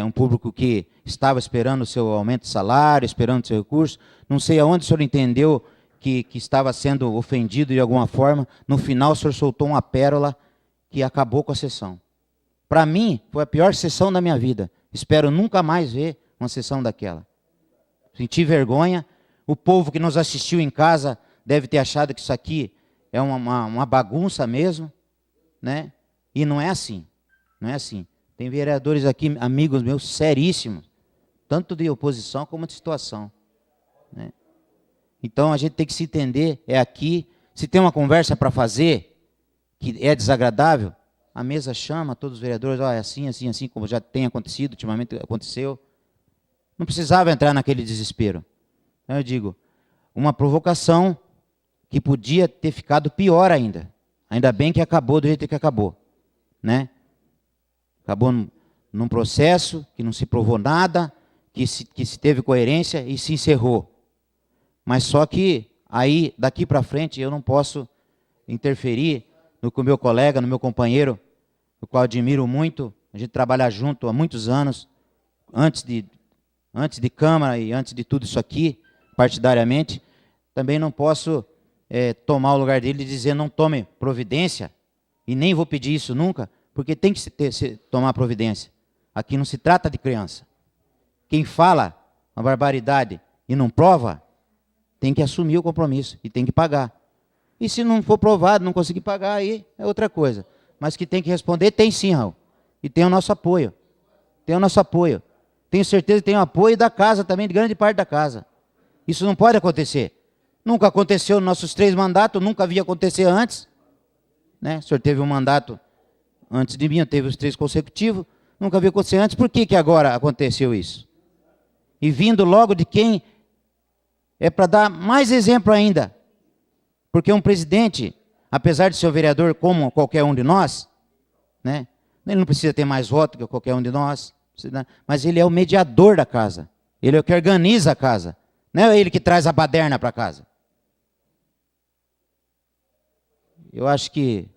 um público que estava esperando o seu aumento de salário, esperando o seu recurso. Não sei aonde o senhor entendeu que estava sendo ofendido de alguma forma. No final, o senhor soltou uma pérola que acabou com a sessão. Para mim, foi a pior sessão da minha vida. Espero nunca mais ver uma sessão daquela. Senti vergonha. O povo que nos assistiu em casa deve ter achado que isso aqui é uma bagunça mesmo, né? E não é assim. Não é assim. Tem vereadores aqui, amigos meus, seríssimos, tanto de oposição como de situação, né? Então a gente tem que se entender, é aqui. Se tem uma conversa para fazer que é desagradável, a mesa chama todos os vereadores, é assim, assim, assim, como já tem acontecido, ultimamente aconteceu. Não precisava entrar naquele desespero. Eu digo, uma provocação que podia ter ficado pior ainda. Ainda bem que acabou do jeito que acabou, né? Acabou num processo que não se provou nada, que se teve coerência e se encerrou. Mas só que aí, daqui para frente, eu não posso interferir no que o meu colega, no meu companheiro, o qual admiro muito, a gente trabalha junto há muitos anos, antes de Câmara e antes de tudo isso aqui, partidariamente, também não posso tomar o lugar dele e dizer não tome providência, e nem vou pedir isso nunca, porque tem que tomar providência. Aqui não se trata de criança. Quem fala uma barbaridade e não prova, tem que assumir o compromisso e tem que pagar. E se não for provado, não conseguir pagar, aí é outra coisa. Mas que tem que responder, tem sim, Raul. E tem o nosso apoio. Tem o nosso apoio. Tenho certeza que tem o apoio da casa também, de grande parte da casa. Isso não pode acontecer. Nunca aconteceu nos nossos 3 mandatos, nunca havia acontecer antes, né? O senhor teve um mandato antes de mim, teve os 3 consecutivos, nunca havia acontecido antes. Por que agora aconteceu isso? E vindo logo de quem é para dar mais exemplo ainda. Porque um presidente, apesar de ser o vereador como qualquer um de nós, né? Ele não precisa ter mais voto que qualquer um de nós, mas ele é o mediador da casa. Ele é o que organiza a casa. Não é ele que traz a baderna para casa. Eu acho que,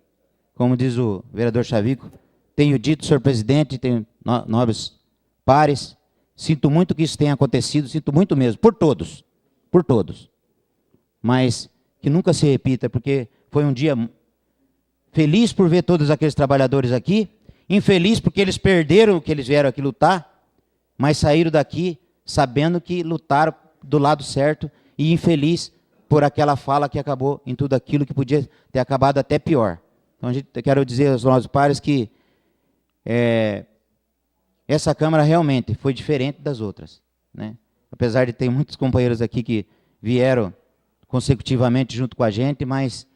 como diz o vereador Chavico, tenho dito, senhor presidente, tenho nobres pares, sinto muito que isso tenha acontecido, sinto muito mesmo, por todos. Mas que nunca se repita, porque foi um dia feliz por ver todos aqueles trabalhadores aqui, infeliz porque eles perderam o que eles vieram aqui lutar, mas saíram daqui sabendo que lutaram do lado certo, e infeliz por aquela fala que acabou em tudo aquilo que podia ter acabado até pior. Então, eu quero dizer aos nossos pares que essa Câmara realmente foi diferente das outras, né? Apesar de ter muitos companheiros aqui que vieram consecutivamente junto com a gente, mas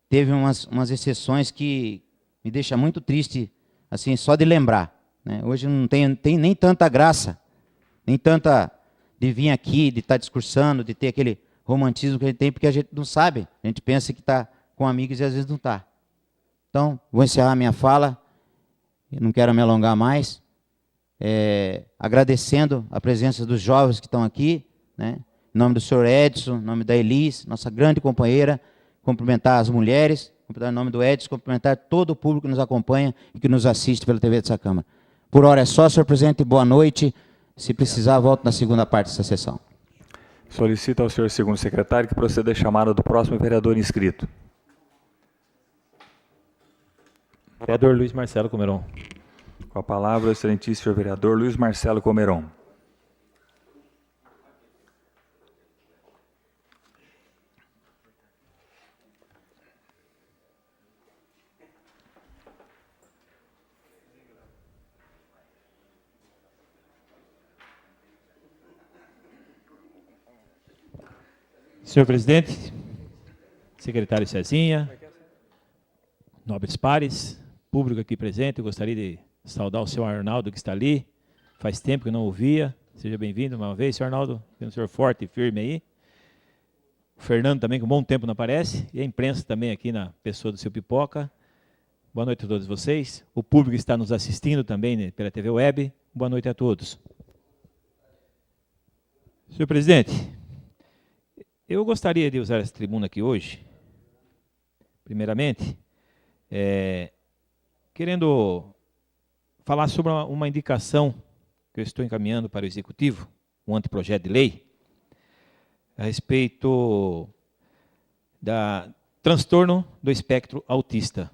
teve umas exceções que me deixam muito triste, assim, só de lembrar, né? Hoje não tem nem tanta graça, nem tanta de vir aqui, de estar discursando, de ter aquele romantismo que a gente tem, porque a gente não sabe, a gente pensa que está com amigos e às vezes não está. Então, vou encerrar minha fala, não quero me alongar mais, agradecendo a presença dos jovens que estão aqui, né? Em nome do senhor Edson, em nome da Elis, nossa grande companheira, cumprimentar as mulheres, em nome do Edson, cumprimentar todo o público que nos acompanha e que nos assiste pela TV dessa Câmara. Por hora é só, senhor presidente, boa noite. Se precisar, volto na segunda parte dessa sessão. Solicito ao senhor segundo secretário que proceda a chamada do próximo vereador inscrito. Vereador Luiz Marcelo Comeron. Com a palavra, o excelentíssimo vereador Luiz Marcelo Comeron. Senhor presidente, secretário Cezinha, nobres pares, público aqui presente, eu gostaria de saudar o senhor Arnaldo que está ali, faz tempo que não ouvia, seja bem-vindo uma vez, senhor Arnaldo, tem um senhor forte e firme aí, o Fernando também, que um bom tempo não aparece, e a imprensa também aqui na pessoa do seu Pipoca, boa noite a todos vocês, o público que está nos assistindo também, né, pela TV Web, boa noite a todos. Senhor presidente, eu gostaria de usar essa tribuna aqui hoje, primeiramente, querendo falar sobre uma indicação que eu estou encaminhando para o Executivo, um anteprojeto de lei, a respeito da transtorno do espectro autista.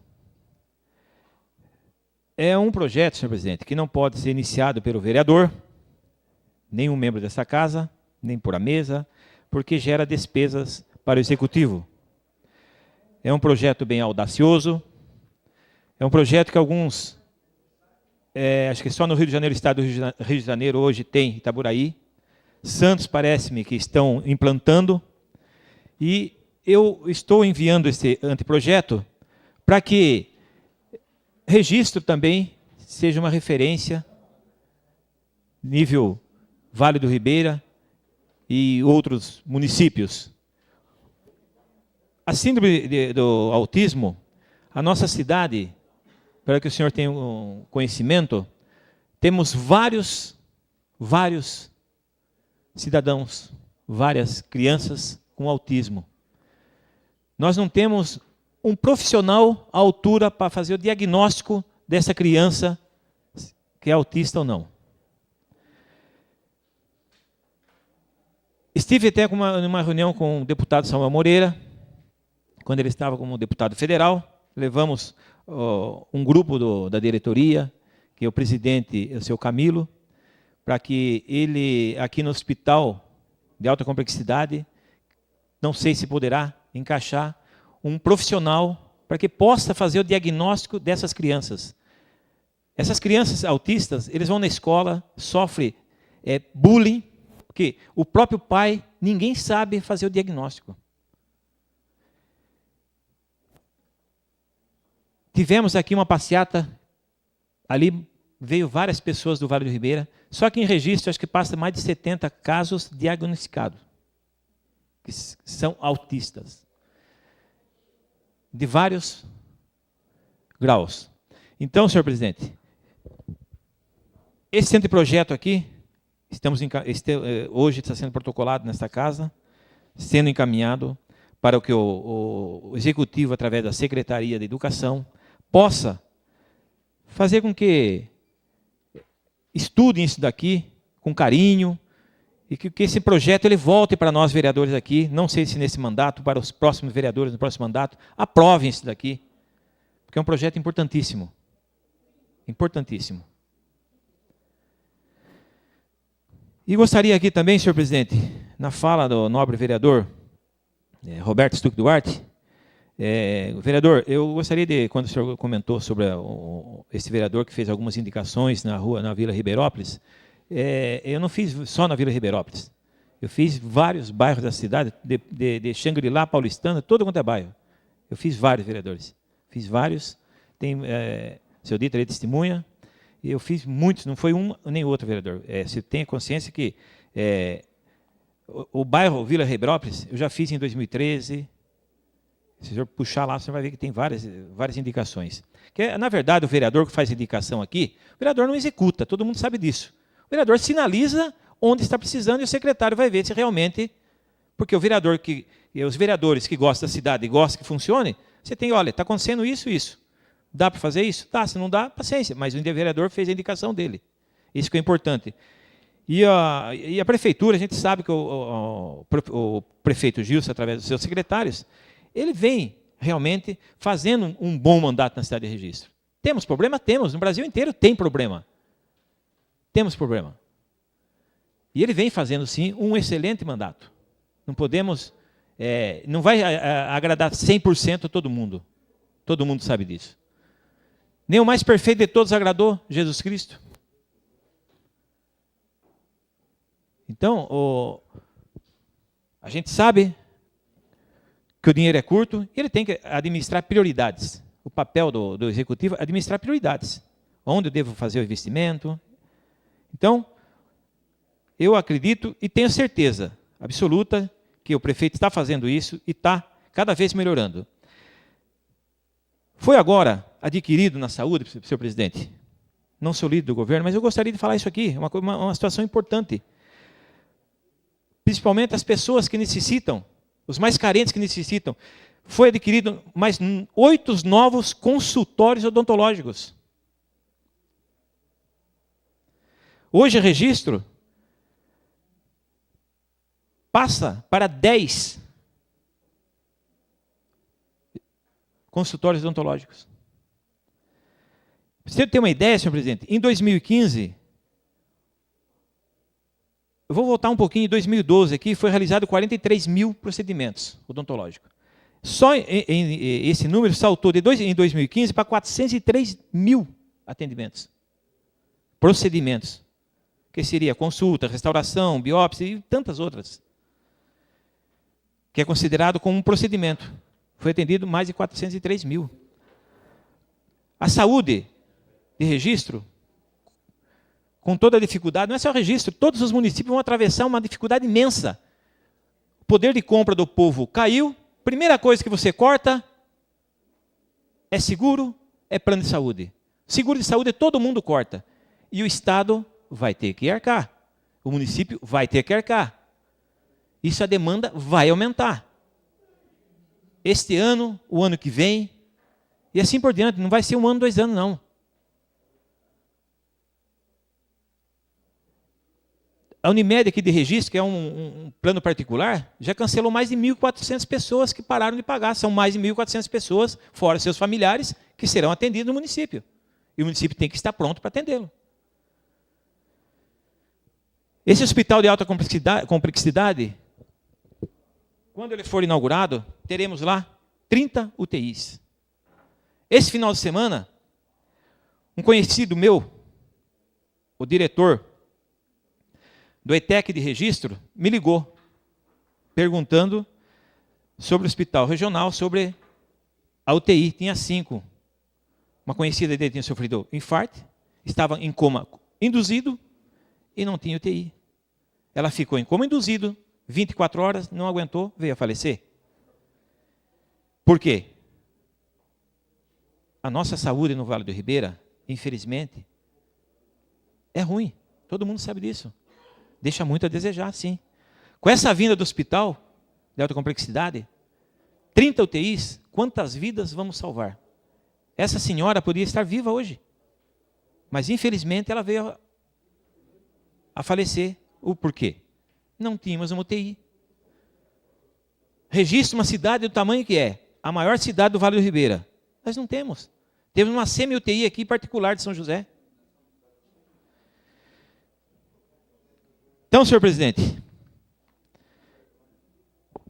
É um projeto, senhor presidente, que não pode ser iniciado pelo vereador, nenhum membro dessa casa, nem por a mesa, porque gera despesas para o Executivo. É um projeto bem audacioso, é um projeto que alguns, acho que só no Rio de Janeiro, estado do Rio de Janeiro, hoje tem Itaburaí, Santos parece-me que estão implantando, e eu estou enviando esse anteprojeto para que Registro também seja uma referência, nível Vale do Ribeira, e outros municípios. A síndrome do autismo, a nossa cidade, para que o senhor tenha um conhecimento, temos vários cidadãos, várias crianças com autismo. Nós não temos um profissional à altura para fazer o diagnóstico dessa criança que é autista ou não. Estive até numa reunião com o deputado Samuel Moreira, quando ele estava como deputado federal, levamos um grupo da diretoria, que é o presidente, o seu Camilo, para que ele, aqui no hospital de alta complexidade, não sei se poderá encaixar um profissional para que possa fazer o diagnóstico dessas crianças. Essas crianças autistas, eles vão na escola, sofrem bullying, porque o próprio pai, ninguém sabe fazer o diagnóstico. Tivemos aqui uma passeata, ali veio várias pessoas do Vale do Ribeira, só que em registro acho que passa mais de 70 casos diagnosticados, que são autistas, de vários graus. Então, senhor presidente, esse anteprojeto aqui, hoje está sendo protocolado nesta casa, sendo encaminhado para que o Executivo, através da Secretaria de Educação, possa fazer com que estudem isso daqui com carinho e que esse projeto ele volte para nós vereadores aqui, não sei se nesse mandato, para os próximos vereadores no próximo mandato, aprovem isso daqui, porque é um projeto importantíssimo. Importantíssimo. E gostaria aqui também, senhor presidente, na fala do nobre vereador Roberto Stuck Duarte, vereador, eu gostaria de, quando o senhor comentou sobre esse vereador que fez algumas indicações na Vila Ribeirópolis, eu não fiz só na Vila Ribeirópolis. Eu fiz vários bairros da cidade, de Xangri-Lá, Paulistana, todo quanto é bairro. Eu fiz vários, vereadores. Fiz vários. Tem, seu Dito, ele testemunha. E eu fiz muitos, não foi um nem outro, vereador. Você tem consciência que o bairro Vila Ribeirópolis, eu já fiz em 2013. Se o senhor puxar lá, você vai ver que tem várias indicações. Na verdade, o vereador que faz indicação aqui, o vereador não executa, todo mundo sabe disso. O vereador sinaliza onde está precisando e o secretário vai ver se realmente... Porque os vereadores que gostam da cidade e gostam que funcione, você tem, olha, está acontecendo isso e isso. Dá para fazer isso? Tá, se não dá, paciência. Mas o vereador fez a indicação dele. Isso que é importante. E a prefeitura, a gente sabe que o prefeito Gilson, através dos seus secretários, ele vem realmente fazendo um bom mandato na cidade de Registro. Temos problema? Temos. No Brasil inteiro tem problema. Temos problema. E ele vem fazendo, sim, um excelente mandato. Não podemos... não vai agradar 100% todo mundo. Todo mundo sabe disso. Nem o mais perfeito de todos agradou, Jesus Cristo. Então, a gente sabe que o dinheiro é curto e ele tem que administrar prioridades. O papel do executivo é administrar prioridades. Onde eu devo fazer o investimento. Então, eu acredito e tenho certeza absoluta que o prefeito está fazendo isso e está cada vez melhorando. Foi agora adquirido na saúde, senhor presidente, não sou líder do governo, mas eu gostaria de falar isso aqui, uma situação importante. Principalmente as pessoas que necessitam, os mais carentes que necessitam. Foi adquirido mais 8 novos consultórios odontológicos. Hoje, Registro passa para 10 consultórios odontológicos. Para você ter uma ideia, senhor presidente, em 2015, eu vou voltar um pouquinho, em 2012 aqui, foi realizado 43 mil procedimentos odontológicos. Só esse número saltou em 2015 para 403 mil atendimentos. Procedimentos. Que seria consulta, restauração, biópsia e tantas outras. Que é considerado como um procedimento. Foi atendido mais de 403 mil. A saúde de Registro, com toda a dificuldade, não é só Registro, todos os municípios vão atravessar uma dificuldade imensa. O poder de compra do povo caiu, primeira coisa que você corta é seguro, é plano de saúde. Seguro de saúde todo mundo corta. E o Estado vai ter que arcar. O município vai ter que arcar. Isso a demanda vai aumentar. Este ano, o ano que vem, e assim por diante, não vai ser 1 ano, 2 anos, não. A Unimed aqui de Registro, que é um plano particular, já cancelou mais de 1.400 pessoas que pararam de pagar. São mais de 1.400 pessoas, fora seus familiares, que serão atendidos no município. E o município tem que estar pronto para atendê-lo. Esse hospital de alta complexidade, quando ele for inaugurado, teremos lá 30 UTIs. Esse final de semana, um conhecido meu, o diretor do ETEC de Registro, me ligou, perguntando sobre o hospital regional, sobre a UTI. Tinha 5. Uma conhecida dele tinha sofrido infarto, estava em coma induzido e não tinha UTI. Ela ficou em coma induzido, 24 horas, não aguentou, veio a falecer. Por quê? A nossa saúde no Vale do Ribeira, infelizmente, é ruim. Todo mundo sabe disso. Deixa muito a desejar, sim. Com essa vinda do hospital de alta complexidade, 30 UTIs, quantas vidas vamos salvar? Essa senhora podia estar viva hoje. Mas, infelizmente, ela veio a falecer. O porquê? Não tínhamos uma UTI. Registre uma cidade do tamanho que é, a maior cidade do Vale do Ribeira. Nós não temos. Temos uma semi-UTI aqui particular de São José. Então, senhor presidente,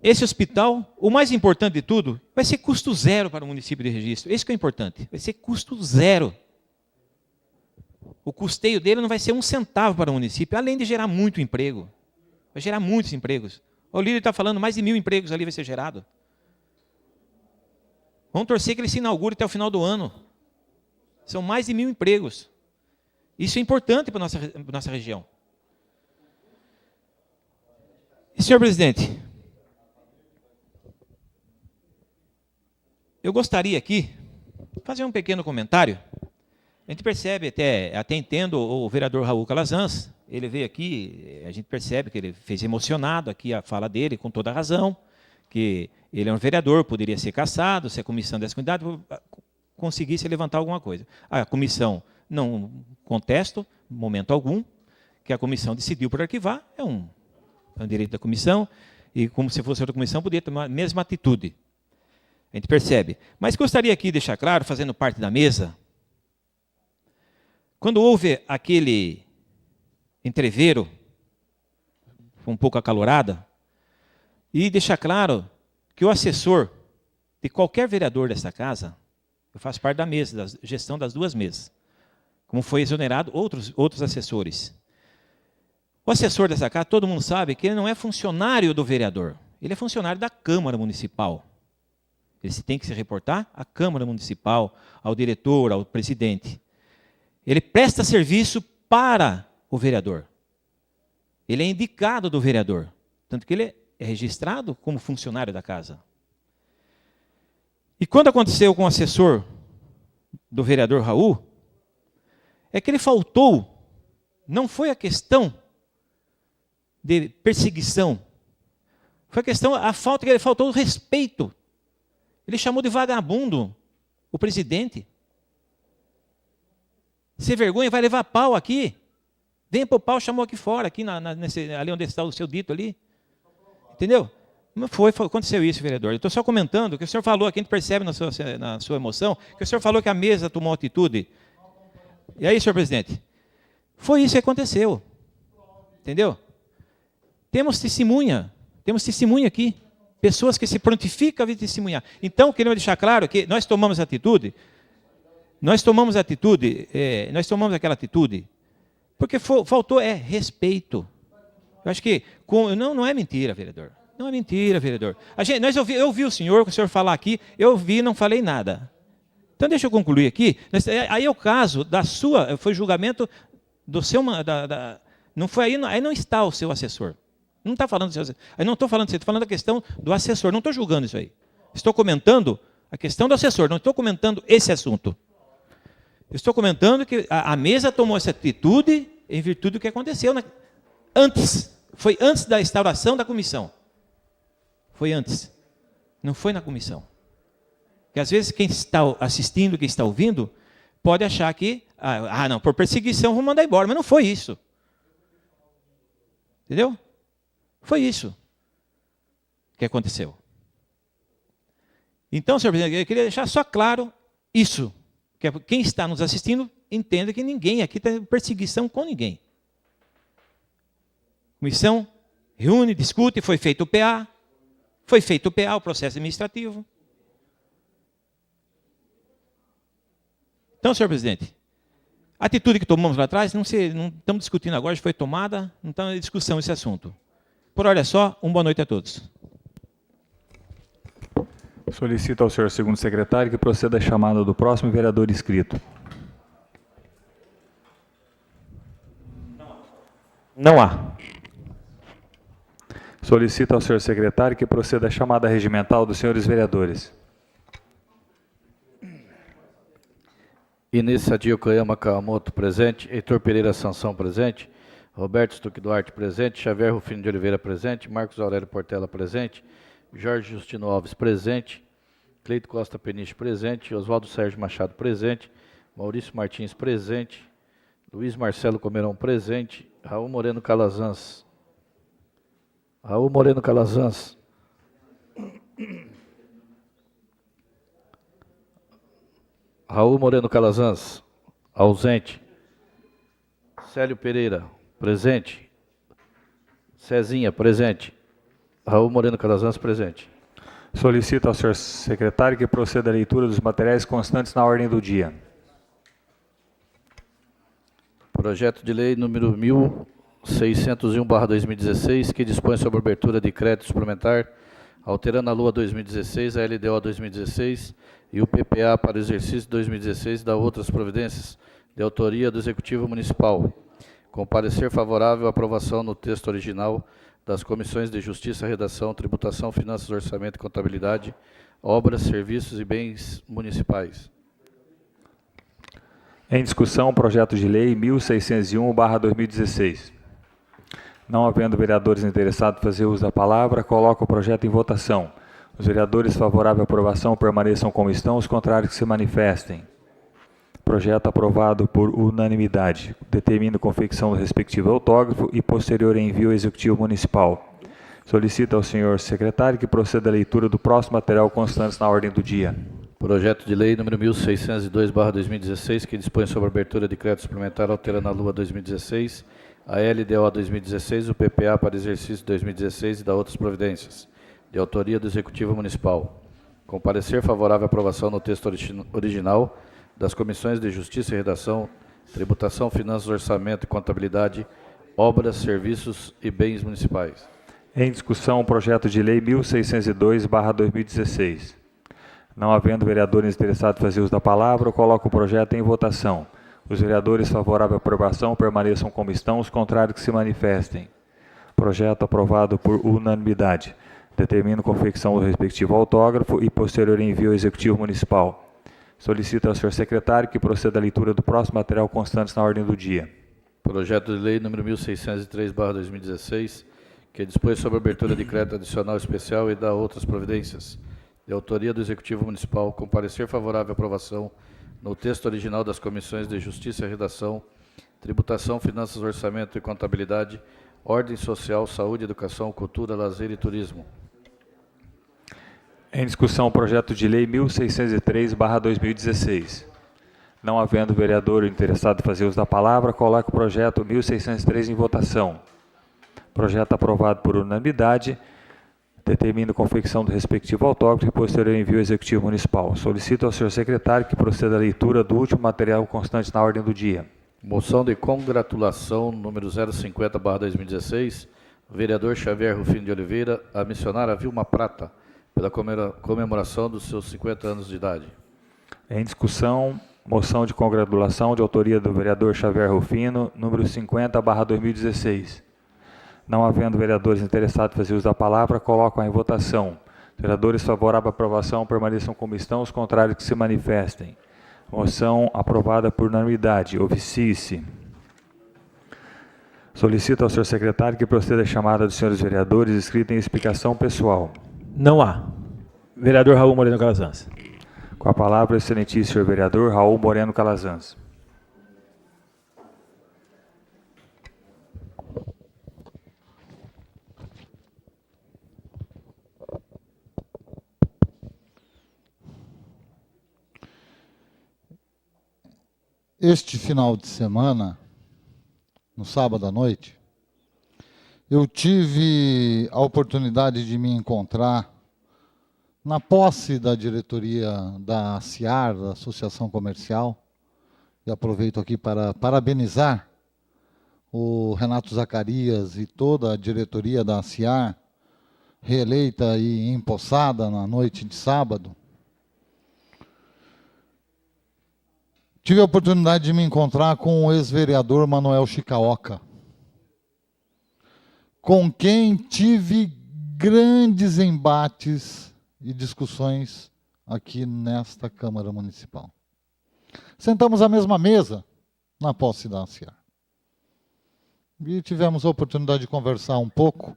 esse hospital, o mais importante de tudo, vai ser custo zero para o município de Registro. Isso que é importante. Vai ser custo zero. O custeio dele não vai ser 1 centavo para o município, além de gerar muito emprego. Vai gerar muitos empregos. O líder está falando, mais de 1.000 empregos ali vai ser gerado. Vamos torcer que ele se inaugure até o final do ano. São mais de 1.000 empregos. Isso é importante para a nossa região. E, senhor presidente, eu gostaria aqui de fazer um pequeno comentário. A gente percebe, até entendo o vereador Raul Calazans, ele veio aqui, a gente percebe que ele fez emocionado aqui a fala dele, com toda a razão, que ele é um vereador, poderia ser cassado, se a comissão dessa comunidade conseguisse levantar alguma coisa. A comissão, não contesto, momento algum, que a comissão decidiu por arquivar, é um direito da comissão, e como se fosse outra comissão, poderia tomar a mesma atitude. A gente percebe. Mas gostaria aqui de deixar claro, fazendo parte da mesa, quando houve aquele entreveiro, um pouco acalorada, e deixar claro que o assessor de qualquer vereador desta casa, eu faço parte da mesa, da gestão das 2 mesas, como foi exonerado outros assessores. O assessor dessa casa, todo mundo sabe que ele não é funcionário do vereador, ele é funcionário da Câmara Municipal. Ele tem que se reportar à Câmara Municipal, ao diretor, ao presidente. Ele presta serviço para o vereador. Ele é indicado do vereador, tanto que ele é registrado como funcionário da casa. E quando aconteceu com o assessor do vereador Raul, é que ele faltou, não foi a questão de perseguição, foi a falta que ele faltou o respeito. Ele chamou de vagabundo o presidente. Sem vergonha, vai levar pau aqui. Vem para o pau, chamou aqui fora, aqui ali onde está o seu dito ali. Entendeu? Não aconteceu isso, vereador. Eu estou só comentando o que o senhor falou, aqui a gente percebe na sua emoção, que o senhor falou que a mesa tomou atitude. E aí, senhor presidente, foi isso que aconteceu. Entendeu? Temos testemunha aqui. Pessoas que se prontificam a vir testemunhar. Então, queremos deixar claro que nós tomamos aquela atitude, porque faltou respeito. Eu acho que, não é mentira, vereador. Não é mentira, vereador. Eu ouvi o senhor falar aqui, não falei nada. Então, deixa eu concluir aqui. Aí é o caso foi julgamento do seu, não foi aí não está o seu assessor. Não está falando do seu assessor. Eu não estou falando disso, estou falando da questão do assessor, não estou julgando isso aí. Estou comentando a questão do assessor, não estou comentando esse assunto. Estou comentando que a mesa tomou essa atitude em virtude do que aconteceu antes. Foi antes da instauração da comissão. Foi antes. Não foi na comissão. Porque às vezes quem está assistindo, quem está ouvindo, pode achar que, não, por perseguição vou mandar embora. Mas não foi isso. Entendeu? Foi isso que aconteceu. Então, senhor presidente, eu queria deixar só claro isso. Que quem está nos assistindo entenda que ninguém aqui tem perseguição com ninguém. Comissão reúne, discute, foi feito o PA, o processo administrativo. Então, senhor presidente, a atitude que tomamos lá atrás, não estamos discutindo agora, já foi tomada, não está em discussão esse assunto. Por hora é só, boa noite a todos. Solicito ao senhor segundo secretário que proceda a chamada do próximo vereador inscrito. Não há. Solicito ao senhor secretário que proceda a chamada regimental dos senhores vereadores. Inês Sadia Koyama Kawamoto, presente. Heitor Pereira Sansão, presente. Roberto Stuck Duarte, presente. Xavier Rufino de Oliveira, presente. Marcos Aurélio Portela, presente. Jorge Justino Alves, presente. Cleito Costa Peniche, presente. Oswaldo Sérgio Machado, presente. Maurício Martins, presente. Luiz Marcelo Comerão, presente. Raul Moreno Calazans, Raul Moreno Calazans. Raul Moreno Calazans, ausente. Célio Pereira, presente. Cezinha, presente. Raul Moreno Calazans, presente. Solicito ao senhor secretário que proceda à leitura dos materiais constantes na ordem do dia. Projeto de lei número 1601/2016, que dispõe sobre a abertura de crédito suplementar, alterando a LUA 2016, a LDO 2016 e o PPA para o exercício 2016 da outras providências, de autoria do Executivo Municipal. Com parecer favorável à aprovação no texto original das Comissões de Justiça, Redação, Tributação, Finanças, Orçamento e Contabilidade, Obras, Serviços e Bens Municipais. Em discussão, o projeto de lei 1601/2016. Não havendo vereadores interessados em fazer uso da palavra, coloco o projeto em votação. Os vereadores favoráveis à aprovação permaneçam como estão, os contrários que se manifestem. Projeto aprovado por unanimidade. Determino confecção do respectivo autógrafo e posterior envio ao Executivo Municipal. Solicito ao senhor secretário que proceda à leitura do próximo material constante na ordem do dia. Projeto de lei número 1602/2016, que dispõe sobre a abertura de crédito suplementar alterando a LUA 2016, a LDO 2016, o PPA para exercício 2016 e da outras providências, de autoria do Executivo Municipal. Com parecer favorável à aprovação no texto original das Comissões de Justiça e Redação, Tributação, Finanças, Orçamento e Contabilidade, Obras, Serviços e Bens Municipais. Em discussão, o projeto de lei 1602/2016. Não havendo vereadores interessados em fazer uso da palavra, eu coloco o projeto em votação. Os vereadores favoráveis à aprovação permaneçam como estão, os contrários que se manifestem. Projeto aprovado por unanimidade. Determino confecção do respectivo autógrafo e posterior envio ao Executivo Municipal. Solicito ao senhor secretário que proceda à leitura do próximo material constante na ordem do dia. Projeto de lei número 1603/2016, que dispõe sobre a abertura de crédito adicional especial e da outras providências, de autoria do Executivo Municipal, com parecer favorável à aprovação no texto original das Comissões de Justiça e Redação, Tributação, Finanças, Orçamento e Contabilidade, Ordem Social, Saúde, Educação, Cultura, Lazer e Turismo. Em discussão, o projeto de lei 1603/2016. Não havendo vereador interessado em fazer uso da palavra, coloco o projeto 1603 em votação. Projeto aprovado por unanimidade. Determino confecção do respectivo autógrafo e posterior envio ao Executivo Municipal. Solicito ao senhor secretário que proceda à leitura do último material constante na ordem do dia. Moção de congratulação número 050/2016, vereador Xavier Rufino de Oliveira, a missionária Vilma Prata, pela comemoração dos seus 50 anos de idade. Em discussão, moção de congratulação de autoria do vereador Xavier Rufino, número 50/2016. Não havendo vereadores interessados em fazer uso da palavra, coloco em votação. Vereadores favoráveis à aprovação permaneçam como estão, os contrários que se manifestem. Moção aprovada por unanimidade. Oficie-se. Solicito ao senhor secretário que proceda à chamada dos senhores vereadores inscritos em explicação pessoal. Não há. Vereador Raul Moreno Calazans. Com a palavra, o excelentíssimo senhor vereador Raul Moreno Calazans. Este final de semana, no sábado à noite, eu tive a oportunidade de me encontrar na posse da diretoria da CIAR, da Associação Comercial, e aproveito aqui para parabenizar o Renato Zacarias e toda a diretoria da CIAR, reeleita e empossada na noite de sábado. Tive a oportunidade de me encontrar com o ex-vereador Manuel Chicaoca, com quem tive grandes embates e discussões aqui nesta Câmara Municipal. Sentamos à mesma mesa na posse da CIAR. E tivemos a oportunidade de conversar um pouco,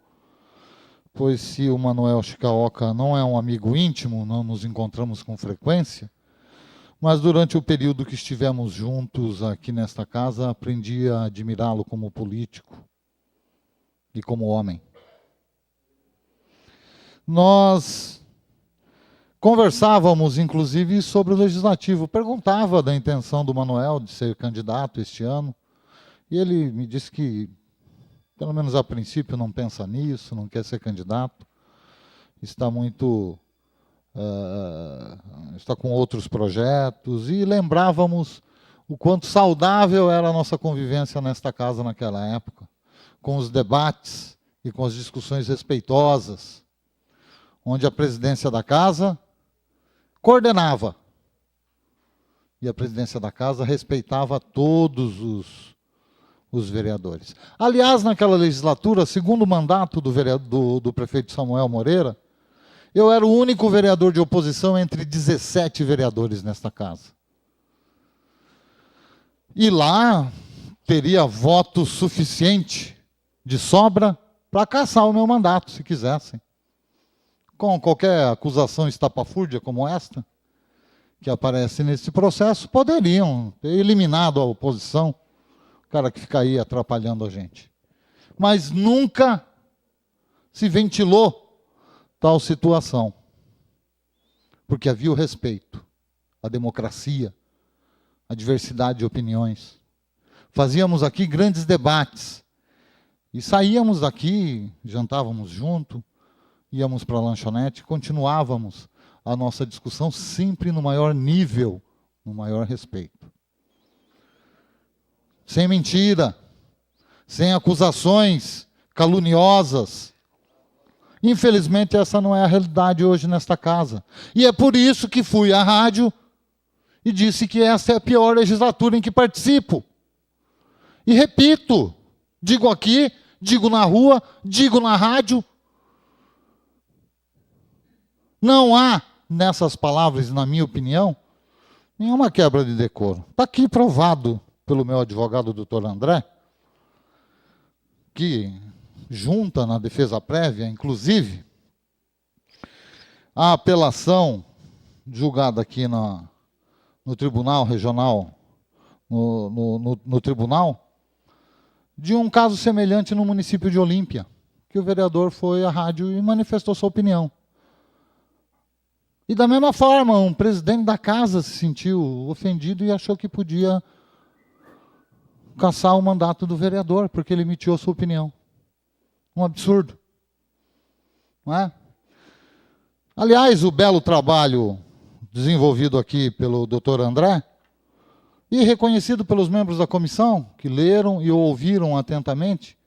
pois se o Manuel Chicaoca não é um amigo íntimo, não nos encontramos com frequência, mas durante o período que estivemos juntos aqui nesta casa, aprendi a admirá-lo como político e como homem. nós conversávamos, inclusive, sobre o Legislativo. Perguntava da intenção do Manuel de ser candidato este ano, e ele me disse que, pelo menos a princípio, não pensa nisso, não quer ser candidato, está muito... está com outros projetos, e lembrávamos o quanto saudável era a nossa convivência nesta casa naquela época, com os debates e com as discussões respeitosas, onde a presidência da casa coordenava e a presidência da casa respeitava todos os vereadores. Aliás, naquela legislatura, segundo o mandato do prefeito Samuel Moreira, eu era o único vereador de oposição entre 17 vereadores nesta casa. E lá teria voto suficiente de sobra para cassar o meu mandato, se quisessem. Com qualquer acusação estapafúrdia como esta, que aparece nesse processo, poderiam ter eliminado a oposição, o cara que fica aí atrapalhando a gente. Mas nunca se ventilou tal situação, porque havia o respeito, a democracia, a diversidade de opiniões. Fazíamos aqui grandes debates, e saíamos daqui, jantávamos junto, íamos para a lanchonete, continuávamos a nossa discussão sempre no maior nível, no maior respeito. Sem mentira, sem acusações caluniosas. Infelizmente, essa não é a realidade hoje nesta casa. E é por isso que fui à rádio e disse que essa é a pior legislatura em que participo. E repito, digo aqui, digo na rua, digo na rádio, não há, nessas palavras, na minha opinião, nenhuma quebra de decoro. Está aqui provado pelo meu advogado, doutor André, que junta na defesa prévia, inclusive, a apelação julgada aqui no Tribunal Regional, no Tribunal, de um caso semelhante no município de Olímpia, que o vereador foi à rádio e manifestou sua opinião. E da mesma forma, um presidente da casa se sentiu ofendido e achou que podia cassar o mandato do vereador, porque ele emitiu a sua opinião. Um absurdo. Não é? Aliás, o belo trabalho desenvolvido aqui pelo doutor André, e reconhecido pelos membros da comissão, que leram e ouviram atentamente,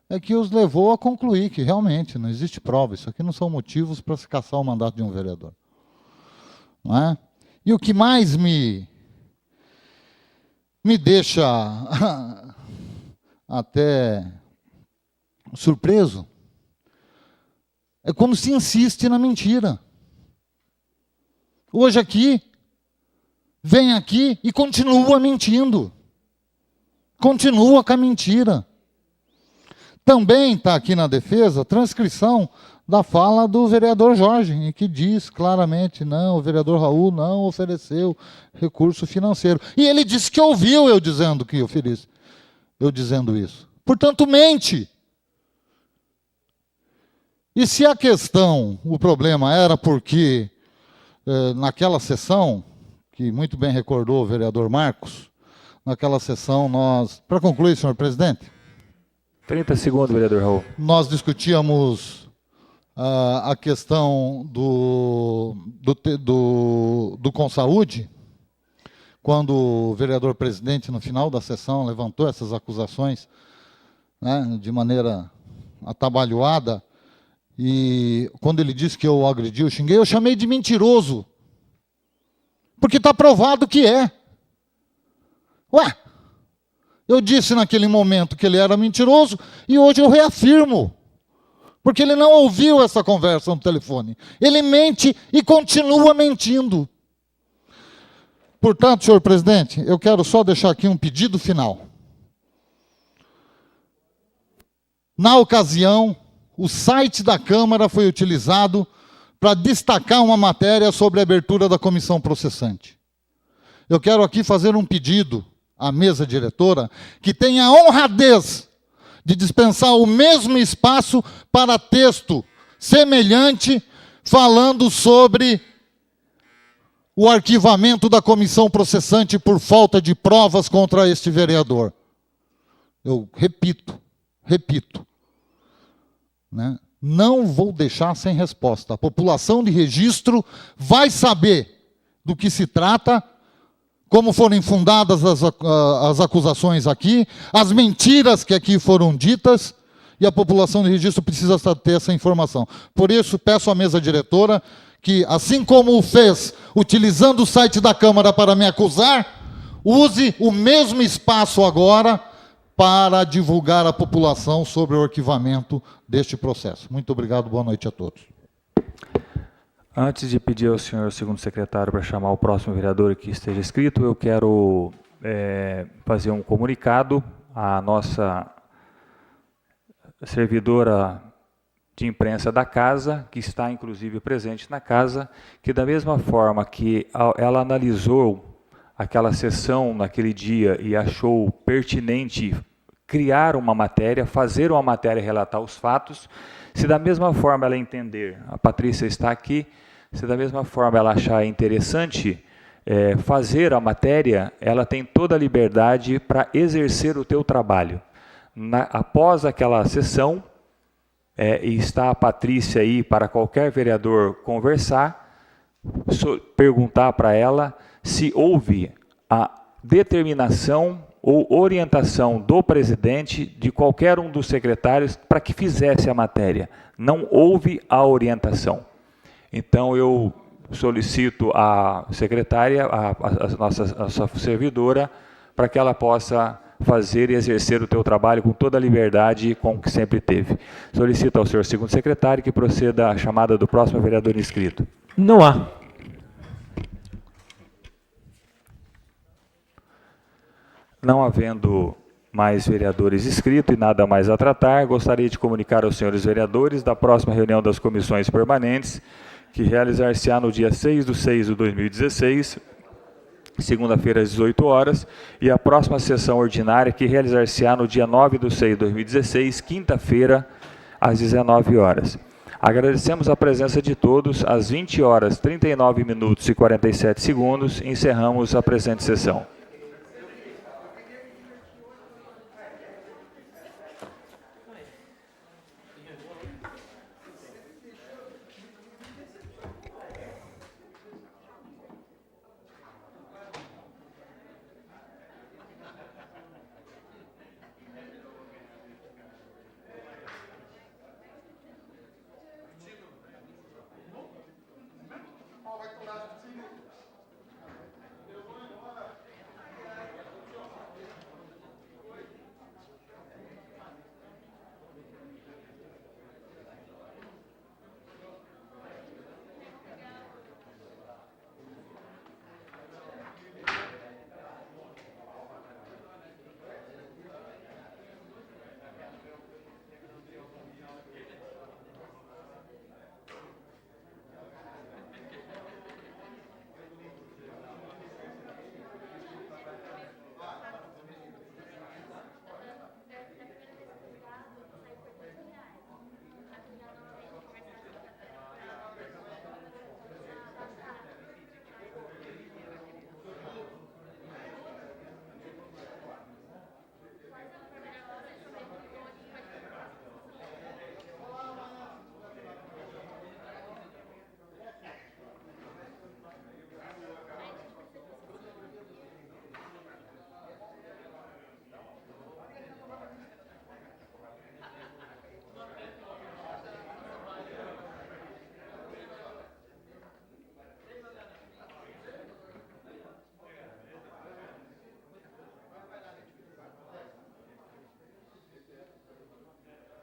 é que os levou a concluir que realmente não existe prova. Isso aqui não são motivos para se cassar o mandato de um vereador. Não é? E o que mais me deixa até surpreso é quando se insiste na mentira. Hoje aqui, vem aqui e continua mentindo. Continua com a mentira. Também está aqui na defesa a transcrição da fala do vereador Jorge, que diz claramente, não, o vereador Raul não ofereceu recurso financeiro. E ele disse que ouviu eu dizendo isso. Portanto, mente. E se a questão, o problema era porque naquela sessão, que muito bem recordou o vereador Marcos, naquela sessão nós... Para concluir, senhor presidente. 30 segundos, vereador Raul. Nós discutíamos a questão do Consaúde, quando o vereador presidente, no final da sessão, levantou essas acusações, né, de maneira atabalhoada, e quando ele disse que eu agredi, eu xinguei, eu chamei de mentiroso, porque está provado que é. Ué, eu disse naquele momento que ele era mentiroso, e hoje eu reafirmo, porque ele não ouviu essa conversa no telefone. Ele mente e continua mentindo. Portanto, senhor presidente, eu quero só deixar aqui um pedido final. Na ocasião, o site da Câmara foi utilizado para destacar uma matéria sobre a abertura da comissão processante. Eu quero aqui fazer um pedido à mesa diretora que tenha a honradez de dispensar o mesmo espaço para texto semelhante falando sobre o arquivamento da comissão processante por falta de provas contra este vereador. Eu repito, né? Não vou deixar sem resposta. A população de Registro vai saber do que se trata, como foram fundadas as acusações aqui, as mentiras que aqui foram ditas, e a população de Registro precisa ter essa informação. Por isso, peço à mesa diretora que, assim como o fez, utilizando o site da Câmara para me acusar, use o mesmo espaço agora para divulgar à população sobre o arquivamento deste processo. Muito obrigado, boa noite a todos. Antes de pedir ao senhor segundo secretário para chamar o próximo vereador que esteja inscrito, eu quero fazer um comunicado à nossa servidora de imprensa da casa, que está inclusive presente na casa, que da mesma forma que ela analisou aquela sessão naquele dia e achou pertinente criar uma matéria, fazer uma matéria, relatar os fatos, se da mesma forma ela entender, a Patrícia está aqui, se da mesma forma ela achar interessante fazer a matéria, ela tem toda a liberdade para exercer o teu trabalho. Após aquela sessão, e está a Patrícia aí para qualquer vereador conversar, perguntar para ela se houve a determinação ou orientação do presidente de qualquer um dos secretários para que fizesse a matéria. Não houve a orientação. Então, eu solicito à secretária, a nossa servidora, para que ela possa fazer e exercer o teu trabalho com toda a liberdade com que sempre teve. Solicito ao senhor segundo secretário que proceda à chamada do próximo vereador inscrito. Não há. Não havendo mais vereadores inscritos e nada mais a tratar, gostaria de comunicar aos senhores vereadores da próxima reunião das comissões permanentes, que realizar-se-á no dia 6/6/2016, segunda-feira às 18 horas, e a próxima sessão ordinária, que realizar-se-á no dia 9/6/2016, quinta-feira, às 19 horas. Agradecemos a presença de todos. Às 20 horas, 39 minutos e 47 segundos, encerramos a presente sessão.